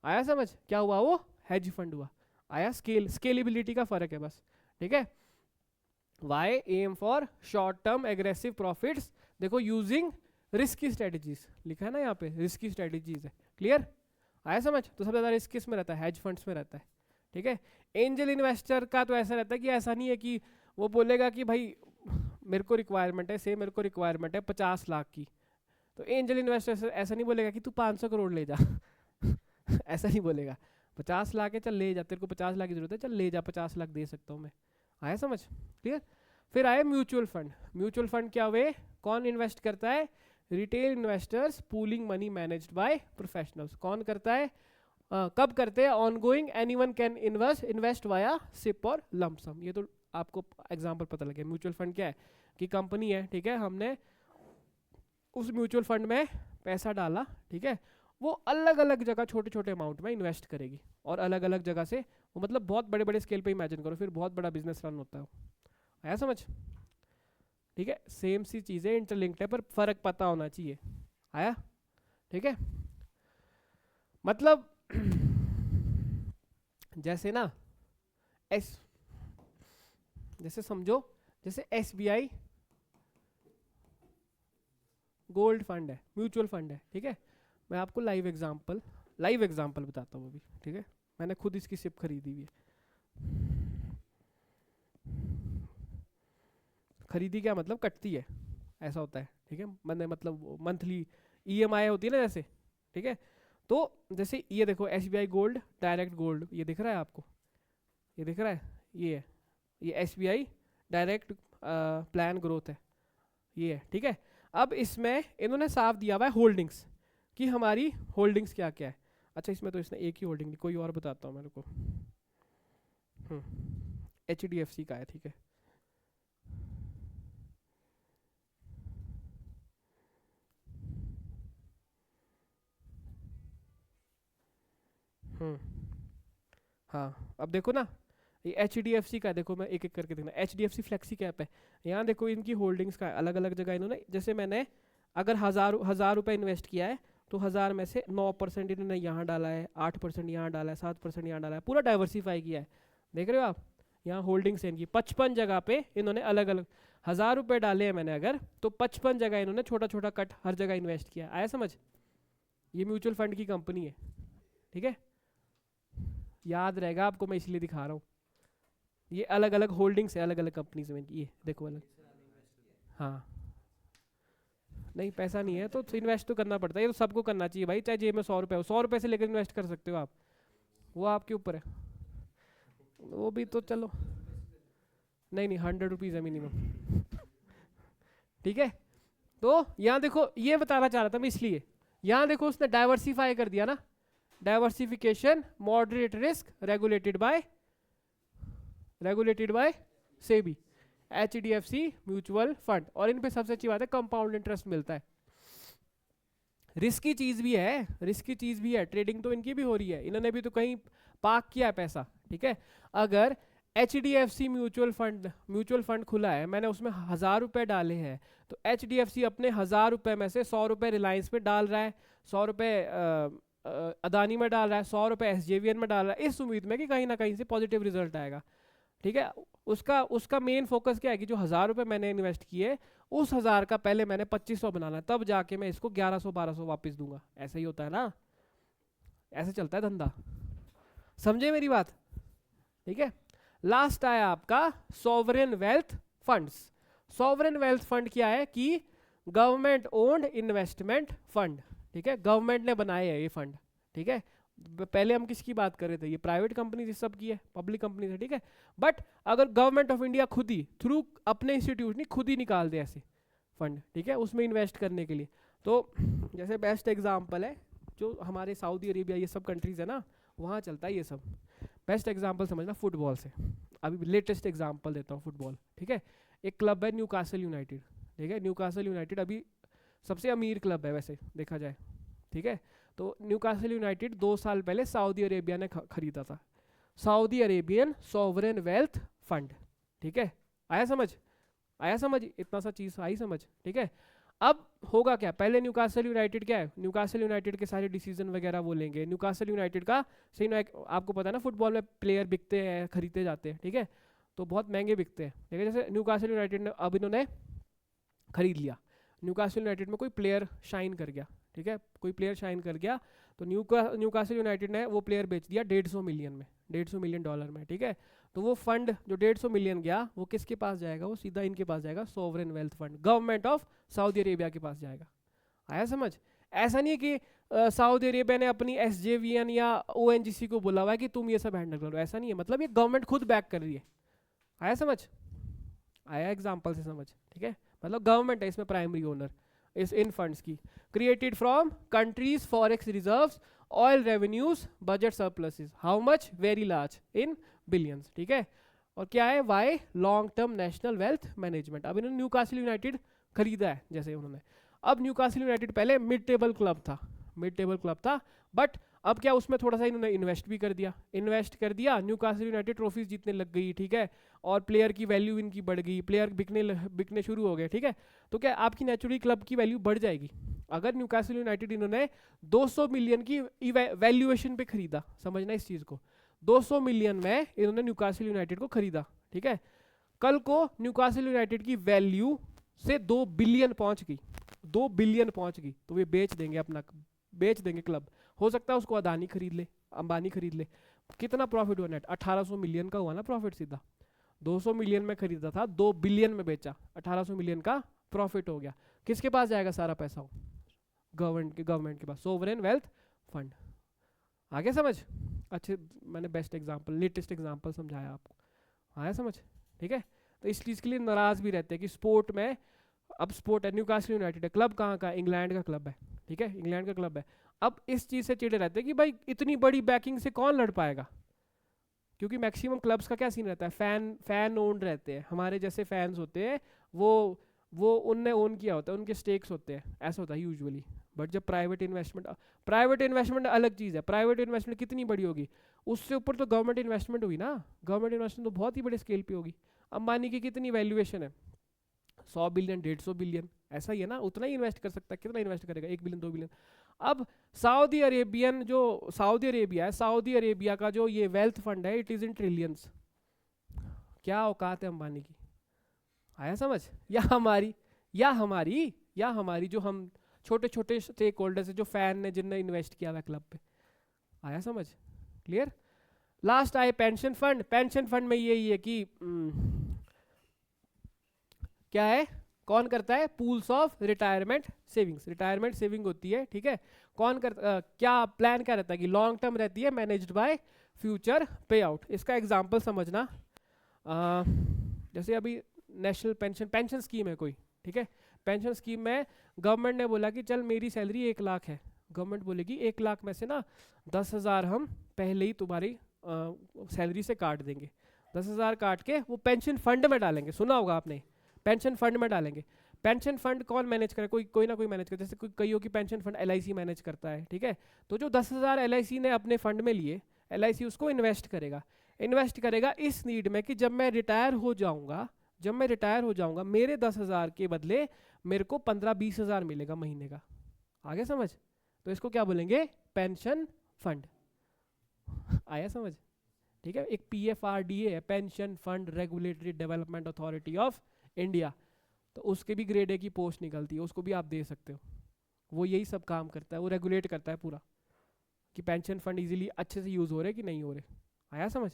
आया समझ? क्या हुआ, वो हेज फंड हुआ। आया? स्केलेबिलिटी का फर्क है बस। ठीक है, why aim for short term aggressive profits, देखो यूजिंग रिस्की स्ट्रेटेजीज लिखा है ना यहाँ पे, रिस्की स्ट्रेटेजीज है, क्लियर आया समझ। तो सबसे ज़्यादा रिस्क किस में रहता है, हेज फंड्स में रहता है, ठीक है। एंजल इन्वेस्टर का तो ऐसा रहता है कि ऐसा नहीं है कि वो बोलेगा कि भाई मेरे को रिक्वायरमेंट है, से मेरे को रिक्वायरमेंट है 50 लाख की, तो एंजल इन्वेस्टर ऐसा नहीं बोलेगा कि तू 500 करोड़ ले जा ऐसा नहीं बोलेगा, 50 लाख है चल ले जा, तेरे को 50 लाख की जरूरत है चल ले जा, 50 लाख दे सकता हूँ मैं, आया समझ, क्लियर। फिर आए म्यूचुअल फंड। म्यूचुअल फंड क्या हुए, कौन इन्वेस्ट करता है, retail investors, pooling money managed by professionals. कौन करता है, कब करते हैं, ongoing, anyone can invest via SIP और लमसम। ये तो आपको एग्जांपल पता लगे। म्यूचुअल फंड क्या है कि कंपनी है, ठीक है, हमने उस म्यूचुअल फंड में पैसा डाला, ठीक है, वो अलग अलग जगह छोटे छोटे अमाउंट में इन्वेस्ट करेगी और अलग अलग जगह से वो, मतलब बहुत बड़े बड़े स्केल पे इमेजिन करो, फिर बहुत बड़ा बिजनेस रन होता है, आया समझ, ठीक है। सेम सी चीज़ें इंटरलिंक्ड है पर फर्क पता होना चाहिए, आया, ठीक है। मतलब जैसे ना जैसे समझो, जैसे SBI गोल्ड फंड है, म्यूचुअल फंड है, ठीक है। मैं आपको लाइव एग्जांपल बताता हूँ अभी, ठीक है, मैंने खुद इसकी सिप खरीदी हुई है। खरीदी क्या मतलब कटती है, ऐसा होता है, ठीक है, मैंने मतलब मंथली EMI होती है ना जैसे, ठीक है। तो जैसे ये देखो SBI गोल्ड डायरेक्ट गोल्ड, ये दिख रहा है आपको, ये दिख रहा है, ये है, ये SBI डायरेक्ट प्लान ग्रोथ है, ये है, ठीक है। अब इसमें इन्होंने साफ दिया हुआ है होल्डिंग्स, कि हमारी होल्डिंग्स क्या क्या है। अच्छा इसमें तो इसने एक ही होल्डिंग दी, कोई और बताता हूँ मेरे को, HDFC का है, ठीक है। हाँ अब देखो ना, ये HDFC का देखो, मैं एक एक करके देखना, HDFC फ्लेक्सी कैप है, यहाँ देखो इनकी होल्डिंग्स का अलग अलग जगह इन्होंने, जैसे मैंने अगर हजार रुपये इन्वेस्ट किया है तो 1000 में से 9% इन्होंने यहाँ डाला है, 8% यहाँ डाला है, 7% यहाँ डाला है, पूरा डाइवर्सिफाई किया है, देख रहे हो आप। यहाँ होल्डिंग्स है इनकी 55 जगह पे, इन्होंने अलग अलग 1000 रुपये डाले हैं मैंने अगर, तो 55 जगह इन्होंने छोटा छोटा कट हर जगह इन्वेस्ट किया, आया समझ। ये म्यूचुअल फंड की कंपनी है, ठीक है, याद रहेगा आपको, मैं इसलिए दिखा रहा हूँ। ये अलग अलग होल्डिंग्स है अलग अलग कंपनीज में, ये देखो अलग, हाँ नहीं पैसा नहीं है तो इन्वेस्ट तो करना पड़ता है, ये तो सबको करना चाहिए भाई, चाहे जेब में 100 रुपये हो, 100 रुपये से लेकर इन्वेस्ट कर सकते हो आप, वो आपके ऊपर है, वो भी तो चलो, नहीं 100 रुपीज़ है मिनिमम ठीक है। तो यहाँ देखो ये बताना चाह रहा था मैं, इसलिए यहाँ देखो उसने डाइवर्सिफाई कर दिया ना, diversification, moderate risk, regulated by SEBI, HDFC mutual fund, और इन पे सबसे अच्छी बात है कंपाउंड इंटरेस्ट मिलता है। रिस्की चीज भी है, ट्रेडिंग तो इनकी भी हो रही है, इन्होंने भी तो कहीं पार्क किया है पैसा, ठीक है। अगर HDFC म्यूचुअल फंड खुला है, मैंने उसमें 1000 रुपये डाले हैं, तो HDFC अपने 1000 रुपये में से 100 रुपये रिलायंस में डाल रहा है, 100 रुपये अदानी में डाल रहा है, 100 रुपये SJVN में डाल रहा है, इस उम्मीद में कि कहीं ना कहीं से पॉजिटिव रिजल्ट आएगा, ठीक है। उसका मेन फोकस क्या है कि जो 1000 रुपये मैंने इन्वेस्ट किए, उस 1000 का पहले मैंने 2500 बनाना है, तब जाके मैं इसको 1100-1200 वापस दूंगा, ऐसा ही होता है ना, ऐसे चलता है धंधा, समझे मेरी बात, ठीक है। लास्ट आया आपका sovereign wealth funds. Sovereign wealth fund क्या है कि गवर्नमेंट ओन्ड इन्वेस्टमेंट फंड, ठीक है, गवर्नमेंट ने बनाए है ये फंड, ठीक है। पहले हम किसकी बात कर रहे थे, ये प्राइवेट कंपनी सब की है, पब्लिक कंपनी है, ठीक है। बट अगर गवर्नमेंट ऑफ इंडिया खुद ही थ्रू अपने इंस्टीट्यूट खुद ही निकाल दे ऐसे फंड, ठीक है, उसमें इन्वेस्ट करने के लिए, तो जैसे बेस्ट एग्जांपल है जो हमारे सऊदी अरेबिया ये सब कंट्रीज है ना, वहाँ चलता है ये सब। बेस्ट एग्जांपल समझना फुटबॉल से, अभी लेटेस्ट एग्जांपल देता हूँ फुटबॉल, ठीक है। एक क्लब है न्यूकासल यूनाइटेड, ठीक है, न्यूकासल यूनाइटेड अभी सबसे अमीर क्लब है वैसे देखा जाए, ठीक है। तो न्यूकासल यूनाइटेड 2 साल पहले सऊदी अरेबिया ने खरीदा था, Saudi Arabian sovereign wealth fund, ठीक है, आया समझ, इतना सा चीज़ आई समझ, ठीक है। अब होगा क्या, पहले न्यूकासल यूनाइटेड क्या है, न्यूकासल यूनाइटेड के सारे डिसीजन वगैरह वो लेंगे, न्यूकासल यूनाइटेड का सही ना, आपको पता है ना फुटबॉल में प्लेयर बिकते हैं खरीदते जाते हैं, ठीक है। तो बहुत महंगे बिकते हैं। देखिए जैसे न्यूकासल यूनाइटेड ने अब इन्होंने खरीद लिया, न्यूकासल यूनाइटेड में कोई प्लेयर शाइन कर गया, ठीक है, कोई प्लेयर शाइन कर गया, तो न्यूकासल यूनाइटेड ने वो प्लेयर बेच दिया 150 मिलियन में, 150 मिलियन डॉलर में, ठीक है। तो वो फंड जो 150 मिलियन गया वो किसके पास जाएगा, वो सीधा इनके पास जाएगा, sovereign wealth fund, government of Saudi Arabia के पास जाएगा। आया समझ? ऐसा नहीं है कि सऊदी अरेबिया ने अपनी SJVN या ONGC को बोला हुआ है कि तुम ये सब हैंडल करो, ऐसा नहीं है, मतलब ये गवर्नमेंट खुद बैक कर रही है। आया समझ? आया एग्जाम्पल से समझ, ठीक है, मतलब गवर्नमेंट है इसमें प्राइमरी ओनर इस इन फंड्स की। Created from countries forex reserves, oil revenues, budget surpluses, how much, very large in billions, ठीक है। और क्या है, why, long term national wealth management. अब इन्होंने न्यूकासल यूनाइटेड खरीदा है जैसे उन्होंने। अब न्यूकासल यूनाइटेड पहले मिड टेबल क्लब था, मिड टेबल क्लब था, बट अब क्या उसमें थोड़ा सा इन्होंने इन्वेस्ट भी कर दिया, न्यूकासल यूनाइटेड ट्रॉफीज जीतने लग गई, ठीक है, और प्लेयर की वैल्यू इनकी बढ़ गई, प्लेयर बिकने शुरू हो गए, ठीक है। तो क्या आपकी नेचुरली क्लब की वैल्यू बढ़ जाएगी अगर न्यूकासल यूनाइटेड इन्होंने 200 मिलियन की वैल्यूएशन पे खरीदा। समझना इस चीज को, 200 मिलियन में इन्होंने न्यूकासल यूनाइटेड को खरीदा, ठीक है। कल को न्यूकासल यूनाइटेड की वैल्यू से 2 बिलियन पहुंच गई, 2 बिलियन पहुंच गई, तो वे बेच देंगे अपना, बेच देंगे क्लब। हो सकता है उसको अदानी खरीद ले, अंबानी खरीद ले। कितना प्रॉफिट हुआ नेट, 1800 मिलियन का हुआ ना प्रॉफिट सीधा। 200 मिलियन में खरीदा था, 2 बिलियन में बेचा, 1800 मिलियन का प्रॉफिट हो गया। किसके पास जाएगा सारा पैसा, हो गवर्नमेंट के पास, सोवरेन वेल्थ फंड। आगे समझ? अच्छे, मैंने बेस्ट एग्जांपल, लेटेस्ट एग्जांपल समझाया आपको, आया समझ, ठीक है। तो इस चीज़ के लिए नाराज भी रहते हैं कि स्पोर्ट में, अब स्पोर्ट है, न्यूकासल यूनाइटेड है, क्लब कहाँ का, इंग्लैंड का क्लब है, ठीक है, इंग्लैंड का क्लब है। अब इस चीज़ से चिड़े रहते हैं कि भाई इतनी बड़ी बैकिंग से कौन लड़ पाएगा, क्योंकि मैक्सिमम क्लब्स का क्या सीन रहता है, फैन ओन्ड रहते हैं, हमारे जैसे फैंस होते हैं, वो उनने ओन किया होता है, उनके स्टेक्स होते हैं, ऐसा होता है यूजुअली। बट जब प्राइवेट इन्वेस्टमेंट अलग चीज़ है, प्राइवेट इन्वेस्टमेंट कितनी बड़ी होगी, उससे ऊपर तो गवर्नमेंट इन्वेस्टमेंट हुई ना, गवर्नमेंट इन्वेस्टमेंट तो बहुत ही बड़े स्केल पे होगी। अंबानी की कितनी वैल्यूएशन है, 100 बिलियन, 150 बिलियन, ऐसा ही है ना, उतना ही इन्वेस्ट कर सकता है। कितना इन्वेस्ट करेगा, 1 बिलियन, 2 बिलियन। अब सऊदी अरेबिया है, सऊदी अरेबिया का जो ये वेल्थ फंड है, इट इज इन ट्रिलियंस। क्या औकात है अंबानी की, आया समझ? या हमारी जो हम छोटे छोटे स्टेक होल्डर्स है, जो फैन ने, जिनने इन्वेस्ट किया हुआ क्लब पे, आया समझ, क्लियर। लास्ट आए पेंशन फंड। पेंशन फंड में यही है कि क्या है, कौन करता है, pools of retirement savings, retirement saving होती है, ठीक है। कौन करता, क्या प्लान क्या रहता है कि लॉन्ग टर्म रहती है, मैनेज्ड बाय फ्यूचर पे आउट। इसका एग्जांपल समझना, जैसे अभी नेशनल पेंशन स्कीम है कोई, ठीक है, पेंशन स्कीम में गवर्नमेंट ने बोला कि चल मेरी सैलरी 1 लाख है, गवर्नमेंट बोलेगी 1 लाख में से ना 10,000 हम पहले ही तुम्हारी सैलरी से काट देंगे, 10,000 काट के वो पेंशन फंड में डालेंगे, सुना होगा आपने, पेंशन फंड में डालेंगे। पेंशन फंड कौन मैनेज करे, कोई ना कोई मैनेज करे, जैसे कईयों की पेंशन फंड LIC मैनेज करता है, ठीक है। तो जो 10,000 LIC ने अपने फंड में लिए, LIC उसको इन्वेस्ट करेगा इस नीड में कि जब मैं रिटायर हो जाऊंगा मेरे 10,000 के बदले मेरे को 15-20 हज़ार मिलेगा महीने का। आगे समझ? तो इसको क्या बोलेंगे, पेंशन फंड। आया समझ, ठीक है। एक PFRDA है, pension fund regulatory development authority of India, तो उसके भी ग्रेड A की पोस्ट निकलती है, उसको भी आप दे सकते हो। वो यही सब काम करता है, वो रेगुलेट करता है पूरा कि पेंशन फंड इजीली अच्छे से यूज हो रहे कि नहीं हो रहे। आया समझ,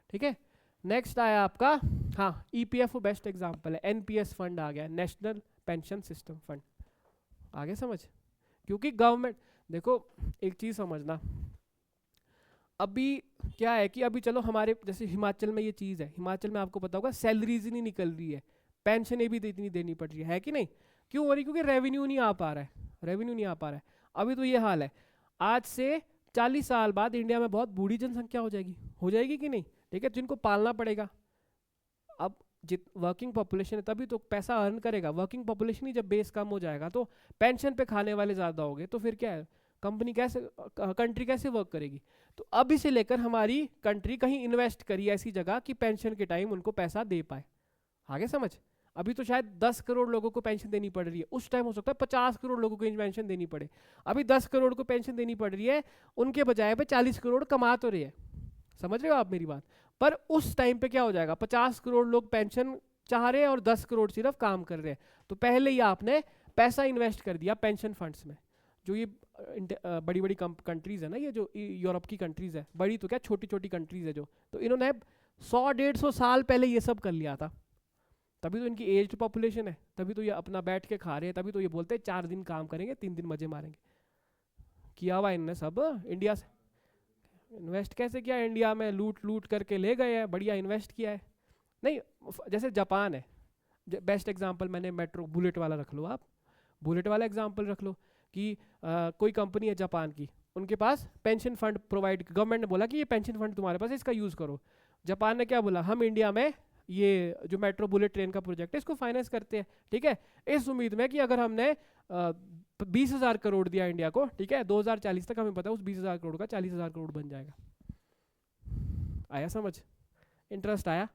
ठीक है। नेक्स्ट आया आपका, हाँ, EPF बेस्ट एग्जांपल है, NPS फंड आ गया, नेशनल पेंशन सिस्टम फंड। आगे समझ, क्योंकि गवर्नमेंट, देखो एक चीज समझना, अभी क्या है कि अभी चलो हमारे जैसे हिमाचल में ये चीज़ है, हिमाचल में आपको पता होगा सैलरीज ही नहीं निकल रही है, पेंशन भी इतनी देनी पड़ रही है कि नहीं, क्यों हो रही, क्योंकि रेवेन्यू नहीं आ पा रहा है, अभी तो ये हाल है। आज से 40 साल बाद इंडिया में बहुत बूढ़ी जनसंख्या हो जाएगी कि नहीं, ठीक है, जिनको पालना पड़ेगा। अब वर्किंग पॉपुलेशन है तभी तो पैसा अर्न करेगा, वर्किंग पॉपुलेशन ही जब बेस कम हो जाएगा तो पेंशन पे खाने वाले ज़्यादा हो गए, तो फिर क्या है, कंट्री कैसे वर्क करेगी। तो अभी से लेकर हमारी कंट्री कहीं इन्वेस्ट करी ऐसी जगह कि पेंशन के टाइम उनको पैसा दे पाए। आगे समझ, अभी तो शायद 10 करोड़ लोगों को पेंशन देनी पड़ रही है, उस टाइम हो सकता है 50 करोड़ लोगों को पेंशन देनी पड़े। अभी 10 करोड़ को पेंशन देनी पड़ रही है, उनके बजाय पे 40 करोड़ कमा तो रहे हैं। समझ रहे हो आप मेरी बात? पर उस टाइम पे क्या हो जाएगा, 50 करोड़ लोग पेंशन चाह रहे हैं और 10 करोड़ सिर्फ काम कर रहे हैं, तो पहले ही आपने पैसा इन्वेस्ट कर दिया पेंशन फंड्स में। जो ये बड़ी बड़ी कंट्रीज है ना, ये जो यूरोप की कंट्रीज है, बड़ी तो क्या छोटी छोटी कंट्रीज है जो, तो इन्होंने 100-150 साल पहले ये सब कर लिया था, तभी तो इनकी एज्ड पॉपुलेशन है, तभी तो ये अपना बैठ के खा रहे हैं, तभी तो ये बोलते हैं 4 दिन काम करेंगे 3 दिन मजे मारेंगे। किया हुआ इनने सब इंडिया से इन्वेस्ट। कैसे किया, इंडिया में लूट लूट करके ले गए हैं, बढ़िया इन्वेस्ट किया है। नहीं, जैसे जापान है बेस्ट एग्जांपल, मैंने मेट्रो बुलेट वाला रख लो, आप बुलेट वाला एग्जांपल रख लो कि कोई कंपनी है जापान की, उनके पास पेंशन फंड प्रोवाइड, गवर्नमेंट ने बोला कि ये पेंशन फंड तुम्हारे पास है, इसका यूज़ करो। जापान ने क्या बोला, हम इंडिया में ये जो मेट्रो बुलेट ट्रेन का प्रोजेक्ट है इसको फाइनेंस करते हैं, ठीक है, इस उम्मीद में कि अगर हमने 20,000 करोड़ दिया इंडिया को, ठीक है, 2040 तक हमें पता है उस 20,000 करोड़ का 40,000 करोड़ बन जाएगा। आया समझ, इंटरेस्ट आया,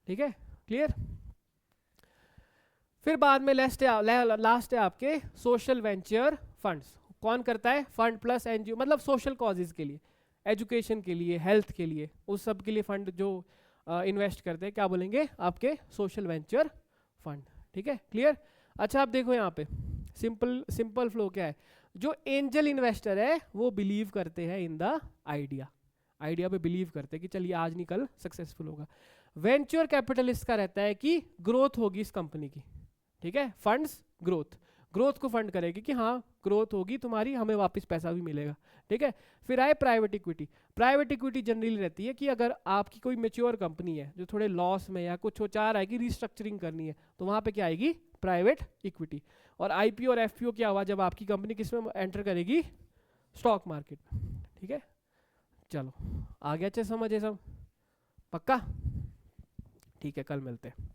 ठीक है, क्लियर। फिर बाद में लास्ट है आपके सोशल वेंचर फंड्स। कौन करता है, फंड प्लस एनजीओ, मतलब सोशल कॉजेज के लिए, एजुकेशन के लिए, हेल्थ के लिए, उस सब के लिए फंड जो इन्वेस्ट करते हैं, क्या बोलेंगे आपके सोशल वेंचर फंड, ठीक है, क्लियर। अच्छा आप देखो यहाँ पे सिंपल फ्लो क्या है, जो एंजल इन्वेस्टर है वो बिलीव करते हैं इन द आइडिया पे बिलीव करते हैं कि चलिए आज नहीं कल सक्सेसफुल होगा। वेंचर कैपिटलिस्ट का रहता है कि ग्रोथ होगी इस कंपनी की, ठीक है, फंड्स ग्रोथ को फंड करेगी कि हाँ ग्रोथ होगी तुम्हारी, हमें वापस पैसा भी मिलेगा, ठीक है। फिर आए प्राइवेट इक्विटी जनरली रहती है कि अगर आपकी कोई मेच्योर कंपनी है जो थोड़े लॉस में या कुछ हो, चाह रहा है कि रीस्ट्रक्चरिंग करनी है, तो वहाँ पे क्या आएगी, प्राइवेट इक्विटी। और आईपीओ और एफपीओ क्या हुआ, जब आपकी कंपनी किस में एंटर करेगी, स्टॉक मार्केट, ठीक है। चलो आ गया, अच्छे समझ है सब, पक्का, ठीक है, कल मिलते हैं।